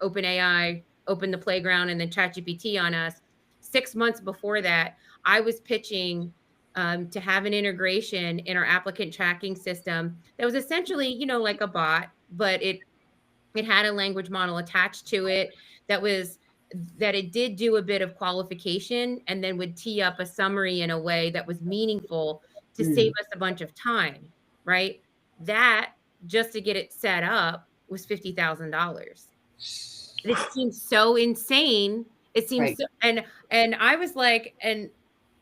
OpenAI opened the playground and then ChatGPT on us. 6 months before that, I was pitching to have an integration in our applicant tracking system that was essentially, like a bot, but it had a language model attached to it that it did do a bit of qualification and then would tee up a summary in a way that was meaningful to save Mm. us a bunch of time, right? That, just to get it set up, was $50,000. It seems so insane. It seems Right. so, and I was like, and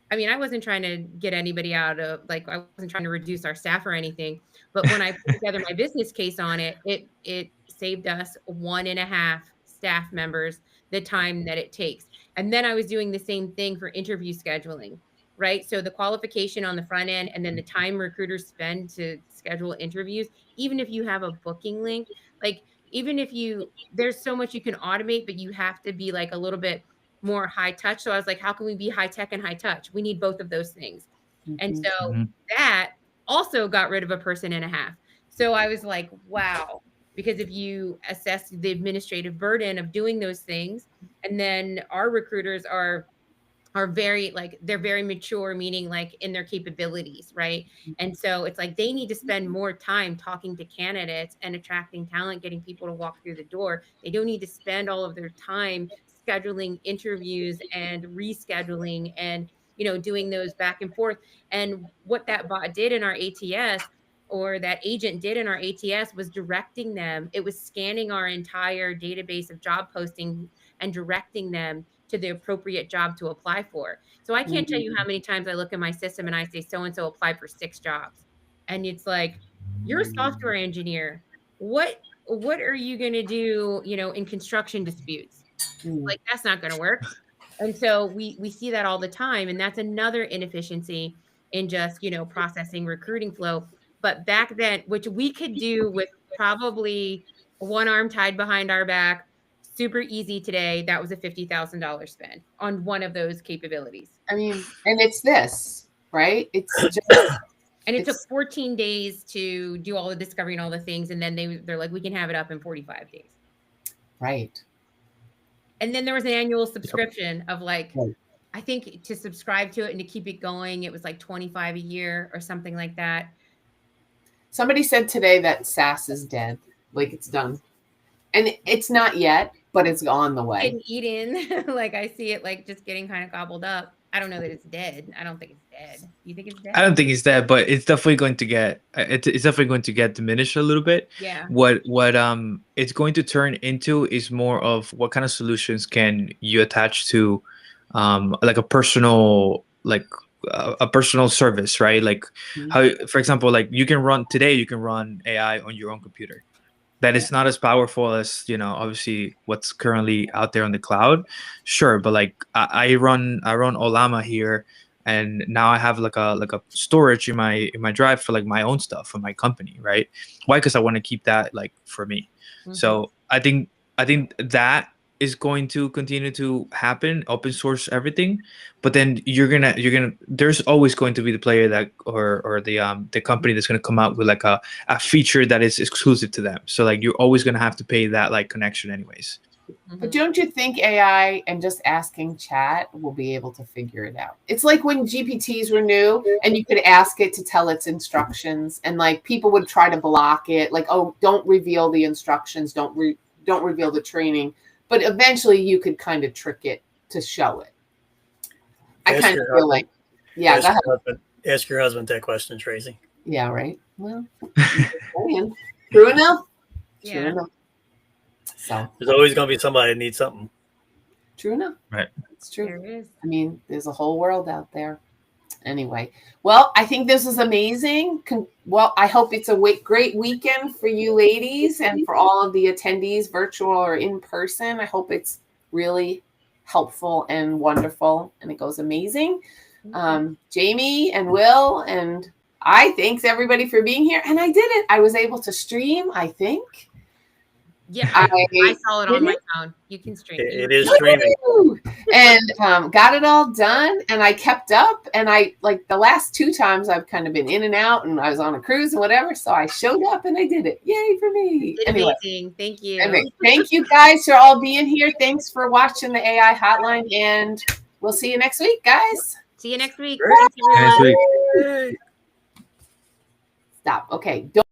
I mean, I wasn't trying to get anybody out of, like, I wasn't trying to reduce our staff or anything, but when I put together my business case on it, it saved us 1.5 staff members the time that it takes. And then I was doing the same thing for interview scheduling, right? So the qualification on the front end and then the time recruiters spend to schedule interviews, even if you have a booking link, like even if you, there's so much you can automate, but you have to be like a little bit more high touch. So I was like, how can we be high tech and high touch? We need both of those things. And Mhm. so Mhm. that also got rid of a person and a half. So I was like, wow, because if you assess the administrative burden of doing those things, and then our recruiters are very like, they're very mature, meaning like in their capabilities, right? And so it's like they need to spend more time talking to candidates and attracting talent, getting people to walk through the door. They don't need to spend all of their time scheduling interviews and rescheduling and, you know, doing those back and forth. And what that bot did in our ATS, or that agent did in our ATS, was directing them. It was scanning our entire database of job postings and directing them to the appropriate job to apply for. So I can't tell you how many times I look in my system and I say so and so applied for 6 jobs. And it's like, you're a software engineer. What are you going to do, you know, in construction disputes? Mm. Like that's not going to work. And so we see that all the time, and that's another inefficiency in just, you know, processing recruiting flow. But back then, which we could do with probably one arm tied behind our back, super easy today, that was a $50,000 spend on one of those capabilities. I mean, and it's this, right? It's just And it took it's 14 days to do all the discovery and all the things, and then they're like, we can have it up in 45 days. right. And then there was an annual subscription of like, Right. I think to subscribe to it and to keep it going, it was like 25 a year or something like that. Somebody said today that SaaS is dead, like it's done, and it's not yet, but it's on the way. Getting eaten. Like I see it like just getting kind of gobbled up. I don't know that it's dead. I don't think it's dead. You think it's dead? I don't think it's that, but it's definitely going to get it's definitely going to get diminished a little bit. Yeah. What it's going to turn into is more of what kind of solutions can you attach to like a personal a personal service, right? Like Mhm. how, for example, like you can run AI on your own computer. That is not as powerful as, you know, obviously what's currently out there on the cloud, sure, but like I run Olama here, and now I have like a storage in my drive for like my own stuff for my company, right? Why? Because I want to keep that like for me. Mhm. So I think that is going to continue to happen, open source everything, but then you're gonna there's always going to be the player that or the company that's gonna come out with like a feature that is exclusive to them. So like you're always gonna have to pay that like connection anyways. But don't you think AI and just asking chat will be able to figure it out? It's like when GPTs were new and you could ask it to tell its instructions, and like people would try to block it, like, oh, don't reveal the instructions, don't reveal the training. But eventually you could kind of trick it to show it. I Ask kind of your feel like, yeah, ask go ahead. your husband, ask your husband that question, Tracy. Yeah, right. Well, true enough. True Yeah. enough. So There's always going to be somebody that needs something. true enough. Right. It's true. There is. I mean, there's a whole world out there. Anyway, well, I think this is amazing. Well, I hope it's a great weekend for you ladies and for all of the attendees, virtual or in person. I hope it's really helpful and wonderful, and it goes amazing. Jamie and Will and I, thanks everybody for being here. And I did it. I was able to stream, I think. Yeah, I saw it on my phone. You can stream. It is streaming. And got it all done, and I kept up, and I like the last 2 times I've kind of been in and out, and I was on a cruise and whatever, so I showed up and I did it. Yay for me. Anyway, amazing. Thank you. Thank you guys for all being here. Thanks for watching the AI hotline, and we'll see you next week, guys. See you next week. Great. Thanks, everyone. Next week. Stop. Okay. Don't